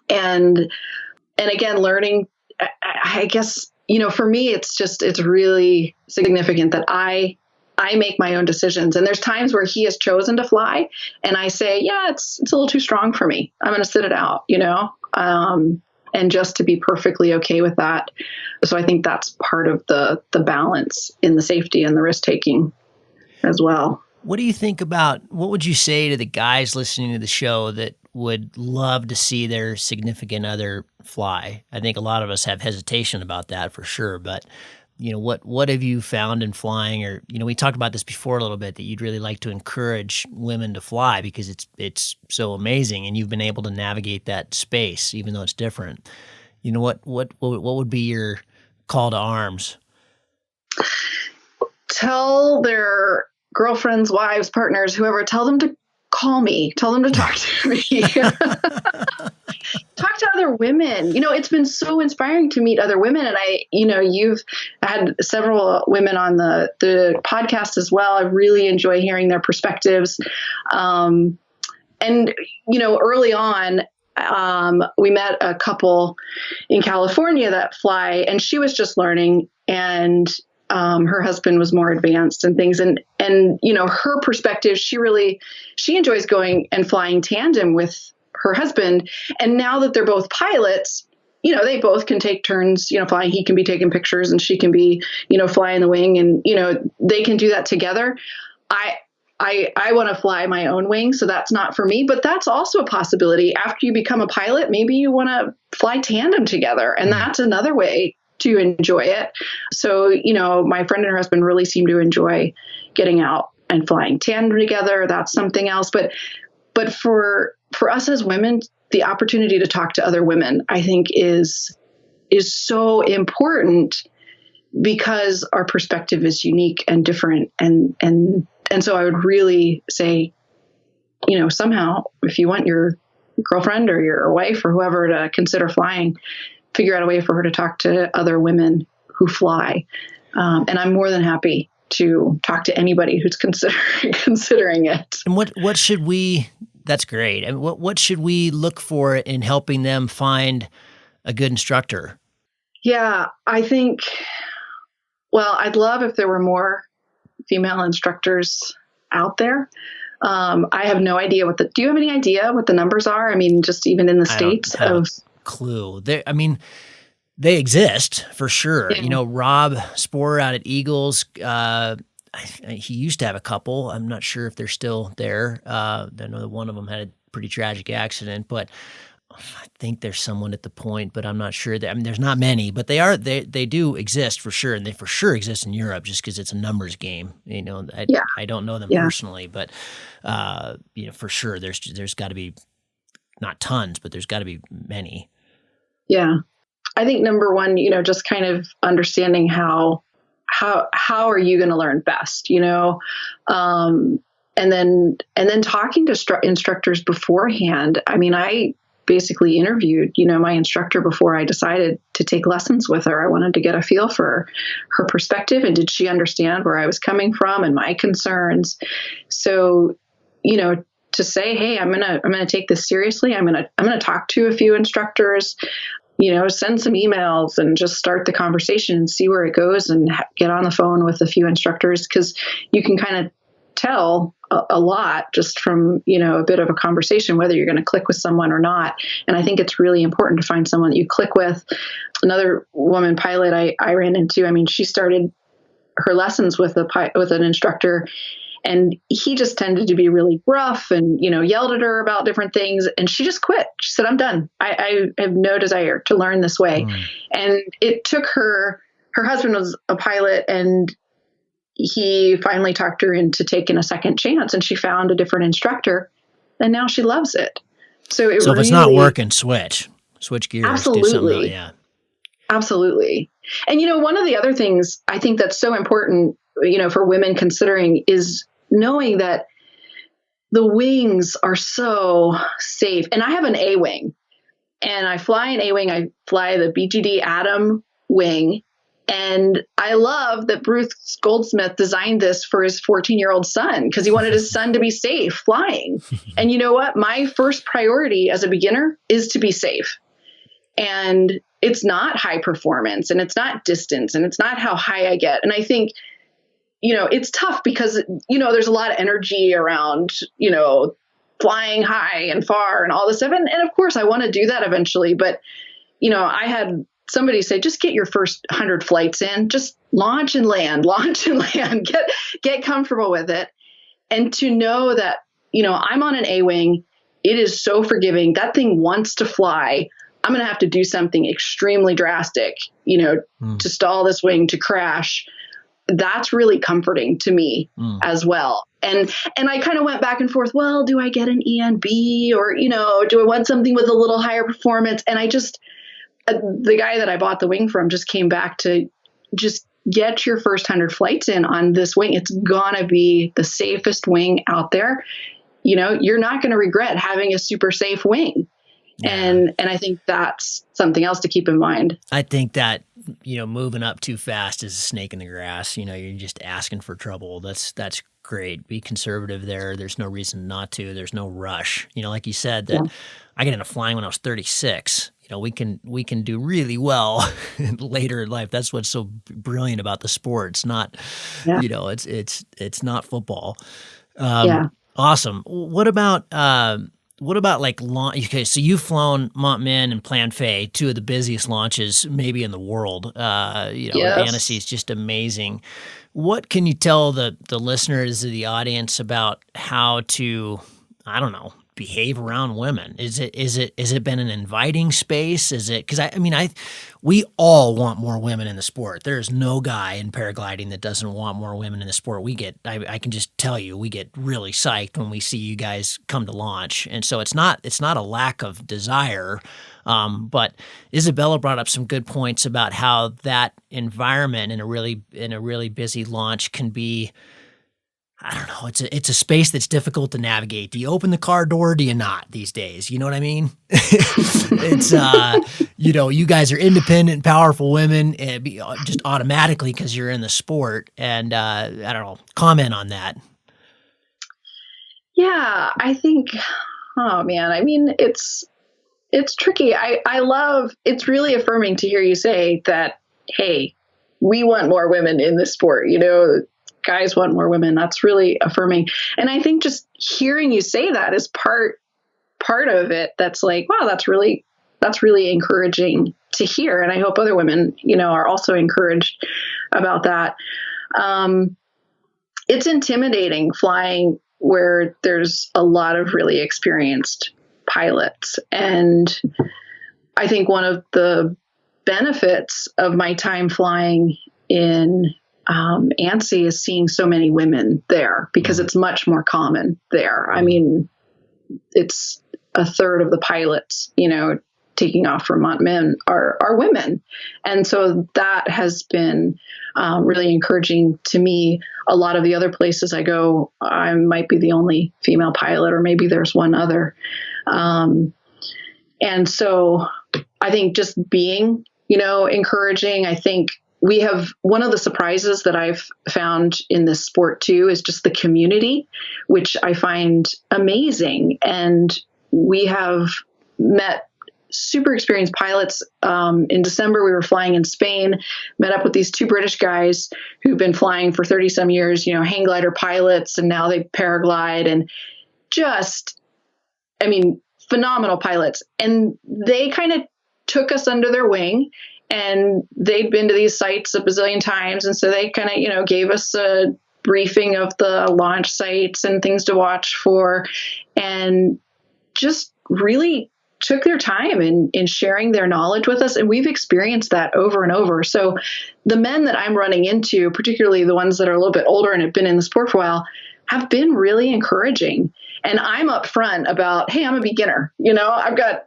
And again, learning, I guess, for me, it's really significant that I make my own decisions. And there's times where he has chosen to fly and I say, yeah, it's a little too strong for me. I'm going to sit it out, and just to be perfectly okay with that. So I think that's part of the balance in the safety and the risk taking as well. What do you think about, what would you say to the guys listening to the show that would love to see their significant other fly? I think a lot of us have hesitation about that for sure, but what have you found in flying? Or, we talked about this before a little bit, that you'd really like to encourage women to fly because it's so amazing and you've been able to navigate that space, even though it's different. What would be your call to arms? tell their girlfriends, wives, partners, whoever, tell them to call me, tell them to talk to me. Talk to other women. It's been so inspiring to meet other women. And you've had several women on the podcast as well. I really enjoy hearing their perspectives. Early on, we met a couple in California that fly, and she was just learning, and her husband was more advanced and things. And her perspective, she enjoys going and flying tandem with her husband. And now that they're both pilots, they both can take turns, flying. He can be taking pictures and she can be, flying the wing, and, they can do that together. I want to fly my own wing, so that's not for me, but that's also a possibility. After you become a pilot, maybe you want to fly tandem together, and that's another way to enjoy it. So, my friend and her husband really seem to enjoy getting out and flying tandem together. That's something else. But for us as women, the opportunity to talk to other women, I think is so important, because our perspective is unique and different. And so I would really say, somehow, if you want your girlfriend or your wife or whoever to consider flying, figure out a way for her to talk to other women who fly. And I'm more than happy to talk to anybody who's considering it. And what should we, that's great. And what should we look for in helping them find a good instructor? Yeah, I think, I'd love if there were more female instructors out there. I have no idea do you have any idea what the numbers are? I mean, just even in the States a clue. They exist for sure. Yeah. Rob Sporer out at Eagles, he used to have a couple. I'm not sure if they're still there. I know that one of them had a pretty tragic accident, but I think there's someone at the point, but I'm not sure. There's not many, but they do exist for sure, and they for sure exist in Europe just because it's a numbers game. I don't know them personally, but for sure there's got to be not tons, but there's got to be many. Yeah, I think number one, just kind of understanding how are you going to learn best, and then talking to instructors beforehand. I mean, I basically interviewed, my instructor before I decided to take lessons with her. I wanted to get a feel for her perspective, and did she understand where I was coming from and my concerns. So, to say, hey, I'm gonna take this seriously. I'm gonna talk to a few instructors, send some emails and just start the conversation and see where it goes, and get on the phone with a few instructors, because you can kind of tell a lot just from, a bit of a conversation, whether you're going to click with someone or not. And I think it's really important to find someone that you click with. Another woman pilot I ran into, she started her lessons with an instructor, and he just tended to be really rough and, yelled at her about different things. And she just quit. She said, I'm done. I have no desire to learn this way. And it took her husband was a pilot, and he finally talked her into taking a second chance, and she found a different instructor, and now she loves it. So if it's not working, switch gears. Absolutely. Do something else. Yeah. Absolutely. And, one of the other things I think that's so important, for women considering, is knowing that the wings are so safe. And I have an A wing, and I fly an A wing. I fly the BGD Atom wing. And I love that Bruce Goldsmith designed this for his 14-year-old son, because he wanted his son to be safe flying. And you know what? My first priority as a beginner is to be safe. And it's not high performance, and it's not distance, and it's not how high I get. And I think, it's tough because, there's a lot of energy around, flying high and far and all this stuff. And of course I want to do that eventually. But, I had somebody say, just get your first 100 flights in, just launch and land, get comfortable with it. And to know that, I'm on an A-wing, it is so forgiving. That thing wants to fly. I'm going to have to do something extremely drastic, to stall this wing, to crash. That's really comforting to me as well. And I kind of went back and forth. Well, do I get an ENB, or, do I want something with a little higher performance? And I just, the guy that I bought the wing from just came back to just get your first 100 flights in on this wing. It's gonna be the safest wing out there. You're not going to regret having a super safe wing. Yeah. And I think that's something else to keep in mind. I think that, moving up too fast is a snake in the grass. You're just asking for trouble. That's great. Be conservative there. There's no reason not to. There's no rush. Like you said, that I got into flying when I was 36. We can do really well later in life. That's what's so brilliant about the sport. It's not, it's not football. Awesome. What about like launch? Okay, so you've flown Montmin and Plan Fay, two of the busiest launches maybe in the world. Annecy is just amazing. What can you tell the listeners of the audience about how to, I don't know, behave around women? Is it been an inviting space? Is it, because we all want more women in the sport. There's no guy in paragliding that doesn't want more women in the sport. I can just tell you, we get really psyched when we see you guys come to launch. And so it's not a lack of desire. But Isabella brought up some good points about how that environment in a really busy launch can be, I don't know. It's a space that's difficult to navigate. Do you open the car door? Do you not these days? You know what I mean? It's you guys are independent, powerful women, just automatically because you're in the sport. And I don't know. Comment on that. Yeah, I think. Oh man, it's tricky. I love. It's really affirming to hear you say that. Hey, we want more women in this sport. Guys want more women. That's really affirming. And I think just hearing you say that is part of it. That's like, wow, that's really encouraging to hear. And I hope other women, are also encouraged about that. It's intimidating flying where there's a lot of really experienced pilots. And I think one of the benefits of my time flying in ANSI is seeing so many women there because it's much more common there. It's a third of the pilots, taking off from Montmin are women. And so that has been really encouraging to me. A lot of the other places I go, I might be the only female pilot, or maybe there's one other. And so I think just being, encouraging, I think we have one of the surprises that I've found in this sport too is just the community, which I find amazing. And we have met super experienced pilots. In December, we were flying in Spain, met up with these two British guys who've been flying for 30 some years, hang glider pilots, and now they paraglide, and just, phenomenal pilots. And they kind of took us under their wing. And they'd been to these sites a bazillion times. And so they kind of, gave us a briefing of the launch sites and things to watch for, and just really took their time in sharing their knowledge with us. And we've experienced that over and over. So the men that I'm running into, particularly the ones that are a little bit older and have been in the sport for a while, have been really encouraging. And I'm upfront about, hey, I'm a beginner. I've got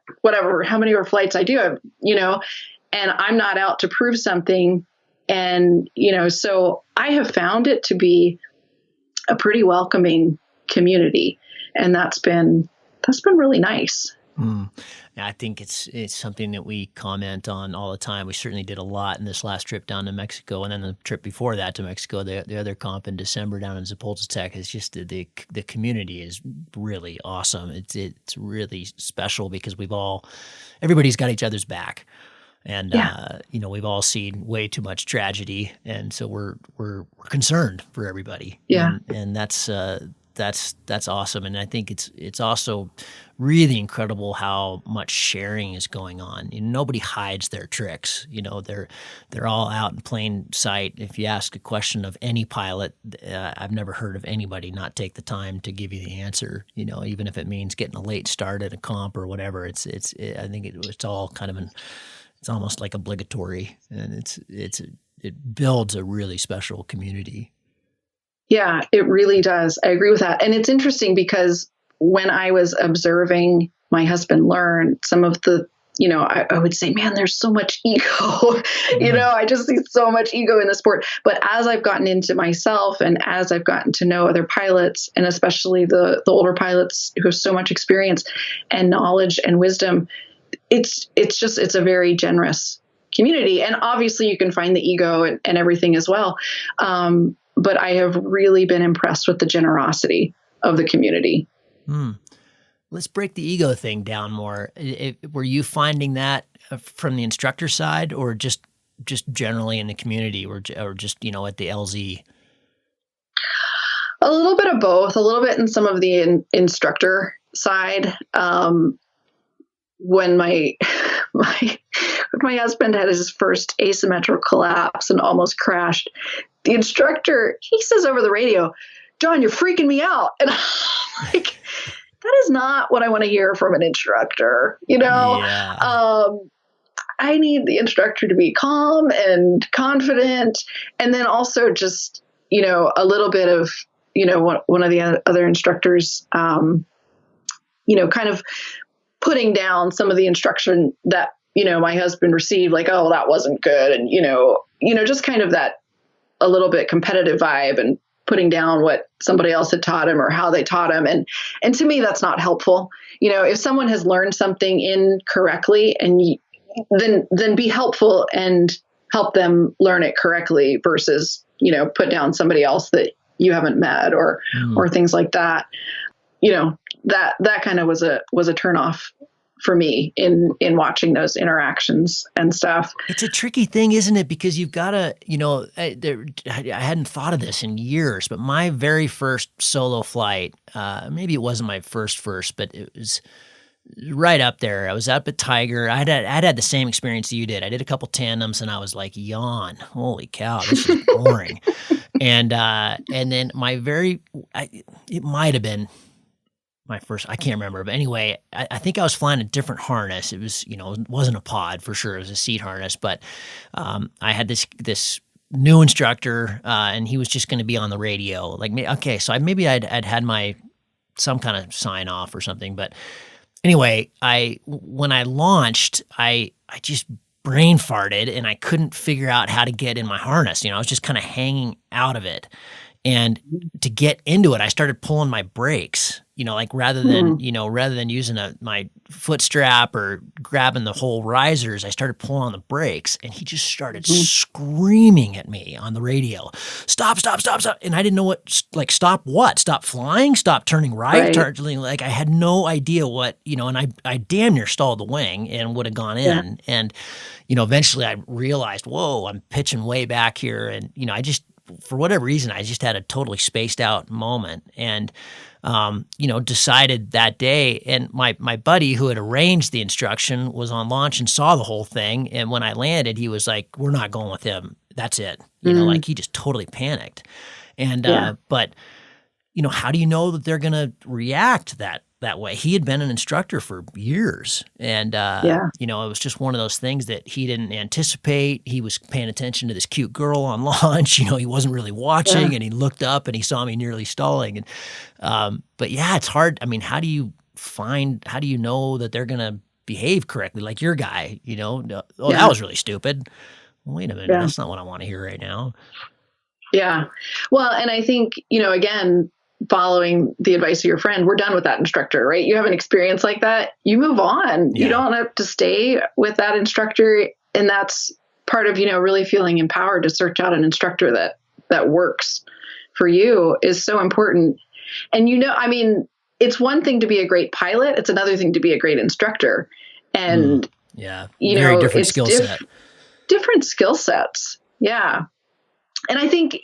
how many flights I do have, and I'm not out to prove something. And, so I have found it to be a pretty welcoming community. And that's been really nice. I think it's something that we comment on all the time. We certainly did a lot in this last trip down to Mexico, and then the trip before that to Mexico, the other comp in December down in Zapoltepec. Is just the community is really awesome. It's really special because everybody's got each other's back. And, we've all seen way too much tragedy. And so we're concerned for everybody. Yeah. And that's awesome. And I think it's also really incredible how much sharing is going on. Nobody hides their tricks. They're all out in plain sight. If you ask a question of any pilot, I've never heard of anybody not take the time to give you the answer. Even if it means getting a late start at a comp or whatever. I think it's all kind of it's almost like obligatory, and it builds a really special community. Yeah, it really does. I agree with that. And it's interesting because when I was observing my husband learn, some of the I would say, man, there's so much ego. I just see so much ego in the sport. But as I've gotten into myself and as I've gotten to know other pilots, and especially the older pilots who have so much experience and knowledge and wisdom, it's a very generous community. And obviously you can find the ego and everything as well. But I have really been impressed with the generosity of the community. Let's break the ego thing down more. Were you finding that from the instructor side, or just generally in the community, or just at the LZ? A little bit of both. A little bit in some of the instructor side. When my husband had his first asymmetrical collapse and almost crashed, the instructor, he says over the radio, "John, you're freaking me out," and I'm like, that is not what I want to hear from an instructor. Yeah. I need the instructor to be calm and confident. And then also just, a little bit of, one of the other instructors, kind of putting down some of the instruction that, my husband received, like, oh, that wasn't good. And, just kind of that a little bit competitive vibe and putting down what somebody else had taught him or how they taught him. And to me, that's not helpful. If someone has learned something incorrectly, and then be helpful and help them learn it correctly versus, put down somebody else that you haven't met or things like that. That kind of was a turnoff for me in watching those interactions and stuff. It's a tricky thing, isn't it? Because you've got to, I hadn't thought of this in years, but my very first solo flight, maybe it wasn't my first, but it was right up there. I was up at Tiger. I'd had the same experience you did. I did a couple tandems and I was like, yawn, holy cow, this is boring. And then it might have been my first, I can't remember, but anyway, I think I was flying a different harness. It was, it wasn't a pod for sure. It was a seat harness, but I had this new instructor, and he was just going to be on the radio. Like, okay, so maybe I'd had some kind of sign off or something. But anyway, when I launched, I just brain farted and I couldn't figure out how to get in my harness. I was just kind of hanging out of it. And to get into it, I started pulling my brakes, rather than using my foot strap or grabbing the whole risers, I started pulling on the brakes, and he just started screaming at me on the radio, stop. And I didn't know stop what? Stop flying? Stop turning right? I had no idea what, and I damn near stalled the wing and would have gone in. Yeah. And, eventually I realized, whoa, I'm pitching way back here. And, for whatever reason, I just had a totally spaced out moment and, decided that day. And my buddy who had arranged the instruction was on launch and saw the whole thing. And when I landed, he was like, we're not going with him. That's it. He just totally panicked. And, but, how do you know that they're going to react that way? He had been an instructor for years. And, it was just one of those things that he didn't anticipate. He was paying attention to this cute girl on launch. He wasn't really watching, and he looked up and he saw me nearly stalling. And, but yeah, it's hard. I mean, how do you know that they're going to behave correctly? Like your guy, that was really stupid. Wait a minute. Yeah. That's not what I want to hear right now. Yeah. Well, and I think, again, following the advice of your friend, we're done with that instructor, right? You have an experience like that, you move on. Yeah. You don't have to stay with that instructor. And that's part of, really feeling empowered to search out an instructor that works for you is so important. And, it's one thing to be a great pilot. It's another thing to be a great instructor. And, very different skill set. Different skill sets. Yeah. And I think,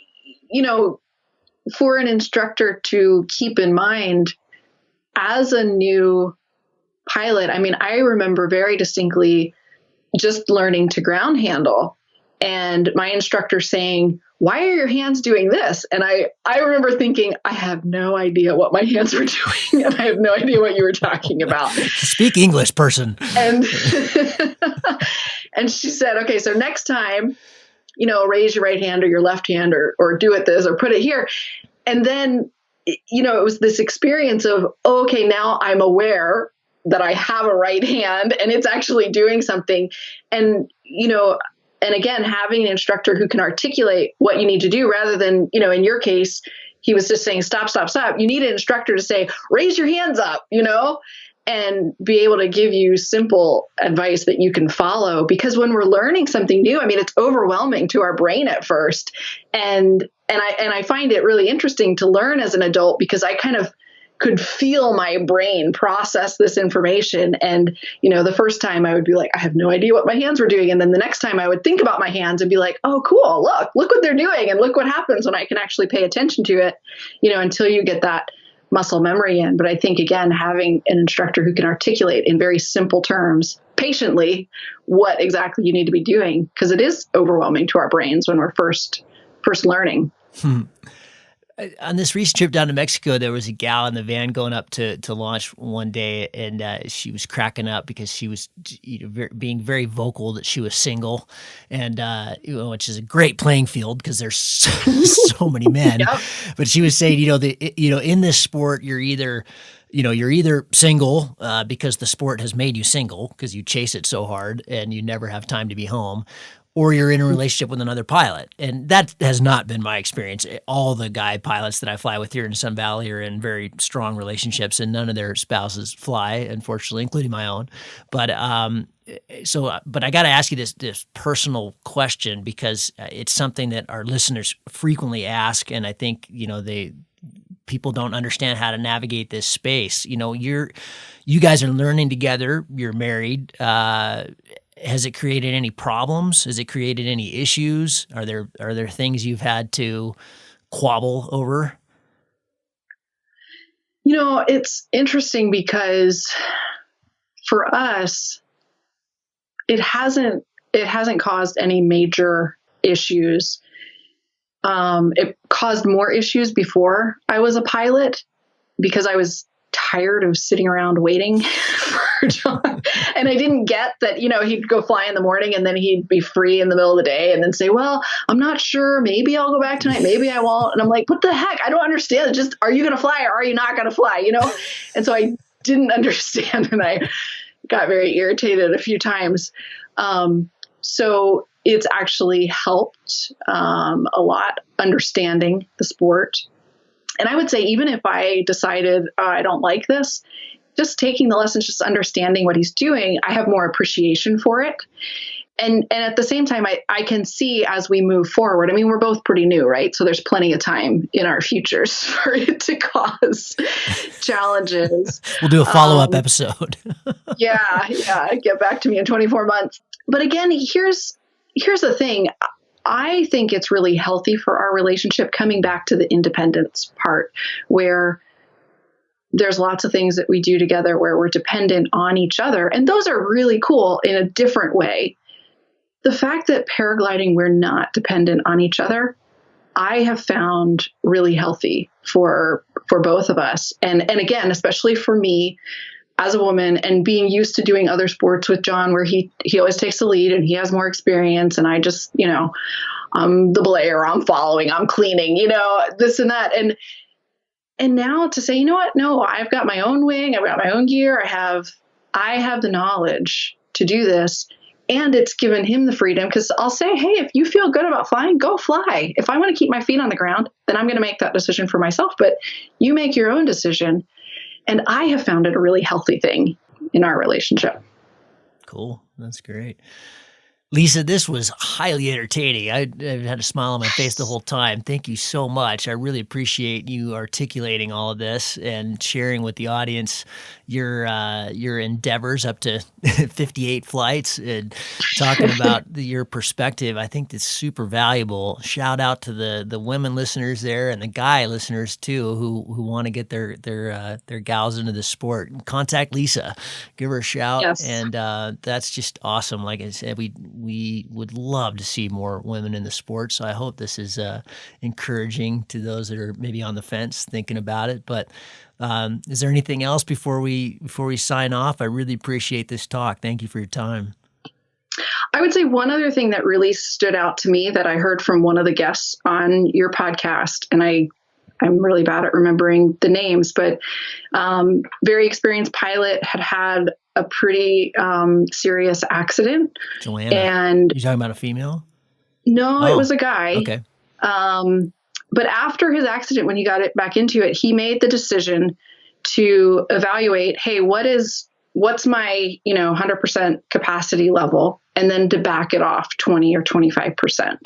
for an instructor to keep in mind as a new pilot, I remember very distinctly just learning to ground handle and my instructor saying, why are your hands doing this? And I remember thinking, I have no idea what my hands were doing. And I have no idea what you were talking about. Speak English, person. And, and she said, okay, so next time, raise your right hand or your left hand or do it this or put it here. And then, it was this experience of, okay, now I'm aware that I have a right hand and it's actually doing something. And, and again, having an instructor who can articulate what you need to do rather than, in your case, he was just saying, stop, stop, stop. You need an instructor to say, raise your hands up, and be able to give you simple advice that you can follow. Because when we're learning something new, it's overwhelming to our brain at first. And I find it really interesting to learn as an adult because I kind of could feel my brain process this information. And, the first time I would be like, I have no idea what my hands were doing. And then the next time I would think about my hands and be like, oh, cool. Look what they're doing. And look what happens when I can actually pay attention to it, until you get that muscle memory in. But I think, again, having an instructor who can articulate in very simple terms, patiently, what exactly you need to be doing, because it is overwhelming to our brains when we're first learning. On this recent trip down to Mexico, there was a gal in the van going up to launch one day, and she was cracking up because she was being very vocal that she was single, and which is a great playing field because there's so many men. Yep. But she was saying, in this sport, you're either single because the sport has made you single because you chase it so hard and you never have time to be home, or you're in a relationship with another pilot. And that has not been my experience. All the guy pilots that I fly with here in Sun Valley are in very strong relationships, and none of their spouses fly, unfortunately, including my own. But but I got to ask you this personal question because it's something that our listeners frequently ask, and I think, people don't understand how to navigate this space. You guys are learning together. You're married. Has it created any problems? Has it created any issues? Are there things you've had to quabble over? It's interesting because for us, it hasn't caused any major issues. It caused more issues before I was a pilot because I was tired of sitting around waiting for John. And I didn't get that, he'd go fly in the morning and then he'd be free in the middle of the day and then say, well, I'm not sure. Maybe I'll go back tonight. Maybe I won't. And I'm like, what the heck? I don't understand. Just, are you going to fly or are you not going to fly? And so I didn't understand and I got very irritated a few times. So it's actually helped a lot understanding the sport. And I would say, even if I decided I don't like this, just taking the lessons, just understanding what he's doing, I have more appreciation for it. And at the same time, I can see as we move forward, we're both pretty new, right? So there's plenty of time in our futures for it to cause challenges. We'll do a follow-up episode. Yeah. Get back to me in 24 months. But again, here's the thing. I think it's really healthy for our relationship, coming back to the independence part, where there's lots of things that we do together where we're dependent on each other. And those are really cool in a different way. The fact that paragliding, we're not dependent on each other, I have found really healthy for both of us. And again, especially for me as a woman, and being used to doing other sports with John, where he always takes the lead and he has more experience. And I just, I'm the belayer, I'm following, I'm cleaning, this and that. And now to say, what? No, I've got my own wing. I've got my own gear. I have the knowledge to do this. And it's given him the freedom, because I'll say, hey, if you feel good about flying, go fly. If I want to keep my feet on the ground, then I'm going to make that decision for myself. But you make your own decision. And I have found it a really healthy thing in our relationship. Cool. That's great. Lisa, this was highly entertaining. I had a smile on my face the whole time. Thank you so much. I really appreciate you articulating all of this and sharing with the audience your endeavors up to 58 flights and talking about your perspective. I think that's super valuable. Shout out to the women listeners there and the guy listeners too who want to get their gals into the sport. Contact Lisa, give her a shout, yes. And that's just awesome. Like I said, we would love to see more women in the sport. So I hope this is encouraging to those that are maybe on the fence thinking about it. But is there anything else before we sign off? I really appreciate this talk. Thank you for your time. I would say one other thing that really stood out to me that I heard from one of the guests on your podcast, and I I'm really bad at remembering the names, but very experienced pilot had a pretty serious accident. Joanna. And you talking about a female? No, it was a guy. Okay. But after his accident, when he got it back into it, he made the decision to evaluate, hey, what's my, 100% capacity level, and then to back it off 20 or 25%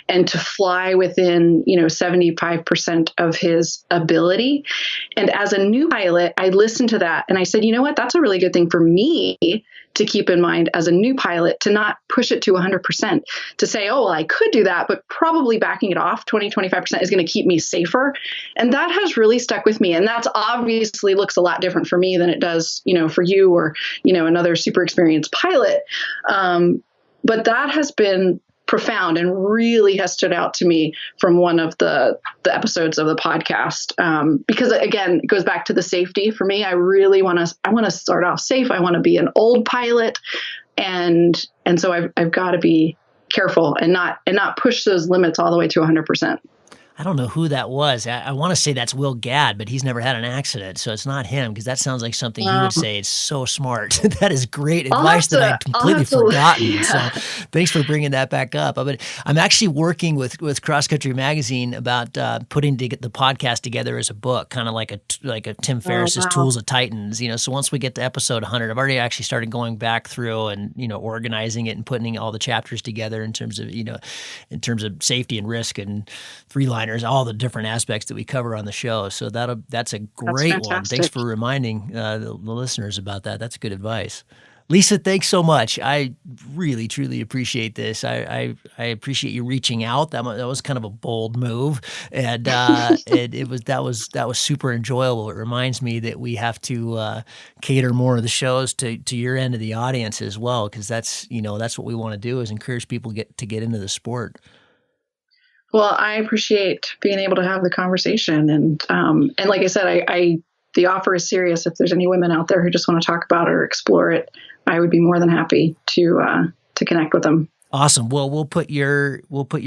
and to fly within, 75% of his ability. And as a new pilot, I listened to that and I said, you know what, that's a really good thing for me to keep in mind as a new pilot, to not push it to 100%, to say, oh, well, I could do that, but probably backing it off 20, 25% is going to keep me safer. And that has really stuck with me. And that's obviously looks a lot different for me than it does, for you or, another super experienced pilot. But that has been profound and really has stood out to me from one of the episodes of the podcast. Because again, it goes back to the safety for me. I really want to start off safe. I want to be an old pilot. And so I've got to be careful and not push those limits all the way to 100%. I don't know who that was. I want to say that's Will Gadd, but he's never had an accident, so it's not him, because that sounds like something he would say. It's so smart. That is great advice that I'd completely forgotten. Yeah. So thanks for bringing that back up. But I'm actually working with Cross Country Magazine about putting the podcast together as a book, kind of like a Tim Ferriss's Tools of Titans. So once we get to episode 100, I've already actually started going back through and organizing it and putting all the chapters together in terms of safety and risk and freeline. All the different aspects that we cover on the show. So that's a great one. Thanks for reminding the listeners about that. That's good advice. Lisa, thanks so much. I really, truly appreciate this. I appreciate you reaching out. That was kind of a bold move, and that was super enjoyable. It reminds me that we have to cater more of the shows to your end of the audience as well, because that's what we want to do, is encourage people to get into the sport. Well, I appreciate being able to have the conversation. And like I said, the offer is serious. If there's any women out there who just want to talk about it or explore it, I would be more than happy to connect with them. Awesome. Well, we'll put your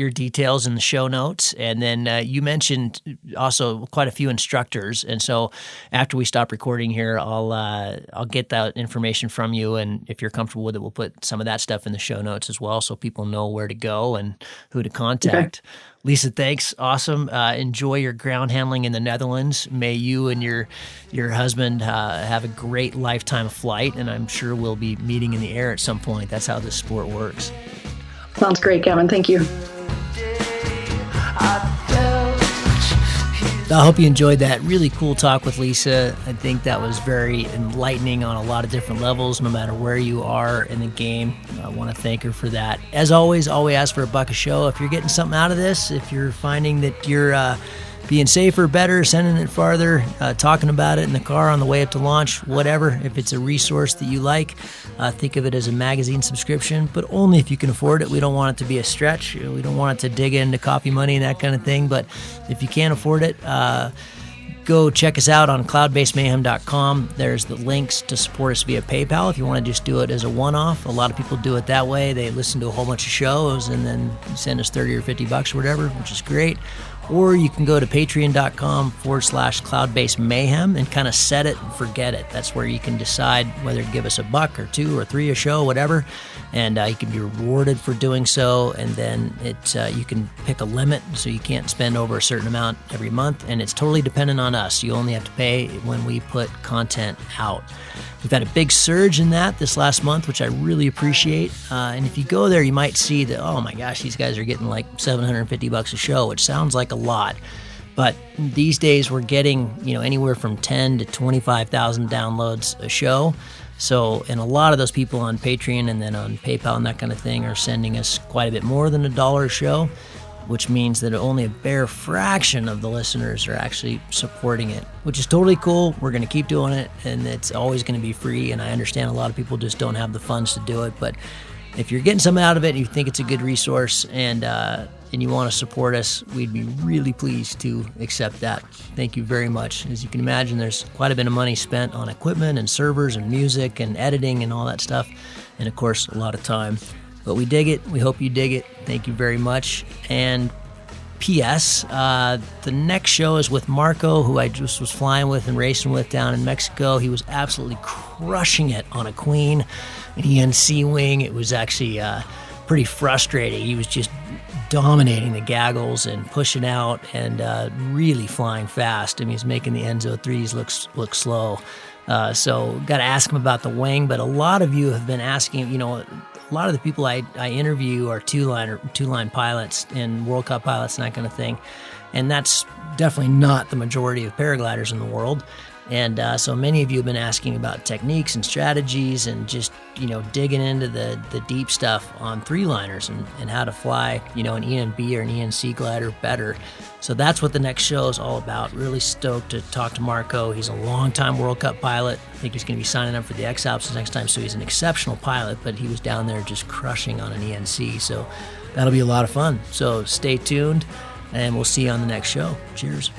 details in the show notes, and then you mentioned also quite a few instructors. And so after we stop recording here, I'll get that information from you, and if you're comfortable with it, we'll put some of that stuff in the show notes as well, so people know where to go and who to contact. Okay. Lisa, thanks. Awesome. Enjoy your ground handling in the Netherlands. May you and your husband have a great lifetime flight, and I'm sure we'll be meeting in the air at some point. That's how this sport works. Sounds great, Kevin. Thank you. I hope you enjoyed that really cool talk with Lisa. I think that was very enlightening on a lot of different levels, no matter where you are in the game. I want to thank her for that. As always, we ask for $1 a show. If you're getting something out of this, if you're finding that you're being safer, better, sending it farther, talking about it in the car on the way up to launch, whatever. If it's a resource that you like, think of it as a magazine subscription, but only if you can afford it. We don't want it to be a stretch. We don't want it to dig into coffee money and that kind of thing. But if you can't afford it, go check us out on cloudbasemayhem.com. There's the links to support us via PayPal if you want to just do it as a one-off. A lot of people do it that way. They listen to a whole bunch of shows and then send us $30 or $50 or whatever, which is great. Or you can go to patreon.com/cloudbasemayhem and kind of set it and forget it. That's where you can decide whether to give us $1 or $2 or $3 a show, whatever. And you can be rewarded for doing so. And then you can pick a limit, so you can't spend over a certain amount every month. And it's totally dependent on us. You only have to pay when we put content out. We've had a big surge in that this last month, which I really appreciate. And if you go there, you might see that, oh my gosh, these guys are getting like $750 a show, which sounds like a lot. But these days we're getting, anywhere from 10 to 25,000 downloads a show. So, and a lot of those people on Patreon and then on PayPal and that kind of thing are sending us quite a bit more than $1 a show, which means that only a bare fraction of the listeners are actually supporting it, which is totally cool. We're going to keep doing it, and it's always going to be free. And I understand a lot of people just don't have the funds to do it, but if you're getting something out of it and you think it's a good resource and you want to support us, we'd be really pleased to accept that. Thank you very much. As you can imagine, there's quite a bit of money spent on equipment and servers and music and editing and all that stuff, and of course, a lot of time. But we dig it. We hope you dig it. Thank you very much. And P.S. The next show is with Marco, who I just was flying with and racing with down in Mexico. He was absolutely crushing it on a Queen, an ENC wing. It was actually pretty frustrating. He was just dominating the gaggles and pushing out and really flying fast. I mean, he's making the Enzo 3s look slow. So got to ask him about the wing, but a lot of you have been asking, a lot of the people I interview are two-line pilots and World Cup pilots and that kind of thing. And that's definitely not the majority of paragliders in the world. And so many of you have been asking about techniques and strategies and just, digging into the deep stuff on three-liners and how to fly, an ENB or an ENC glider better. So that's what the next show is all about. Really stoked to talk to Marco. He's a long-time World Cup pilot. I think he's going to be signing up for the X-Alps next time. So he's an exceptional pilot, but he was down there just crushing on an ENC. So that'll be a lot of fun. So stay tuned, and we'll see you on the next show. Cheers.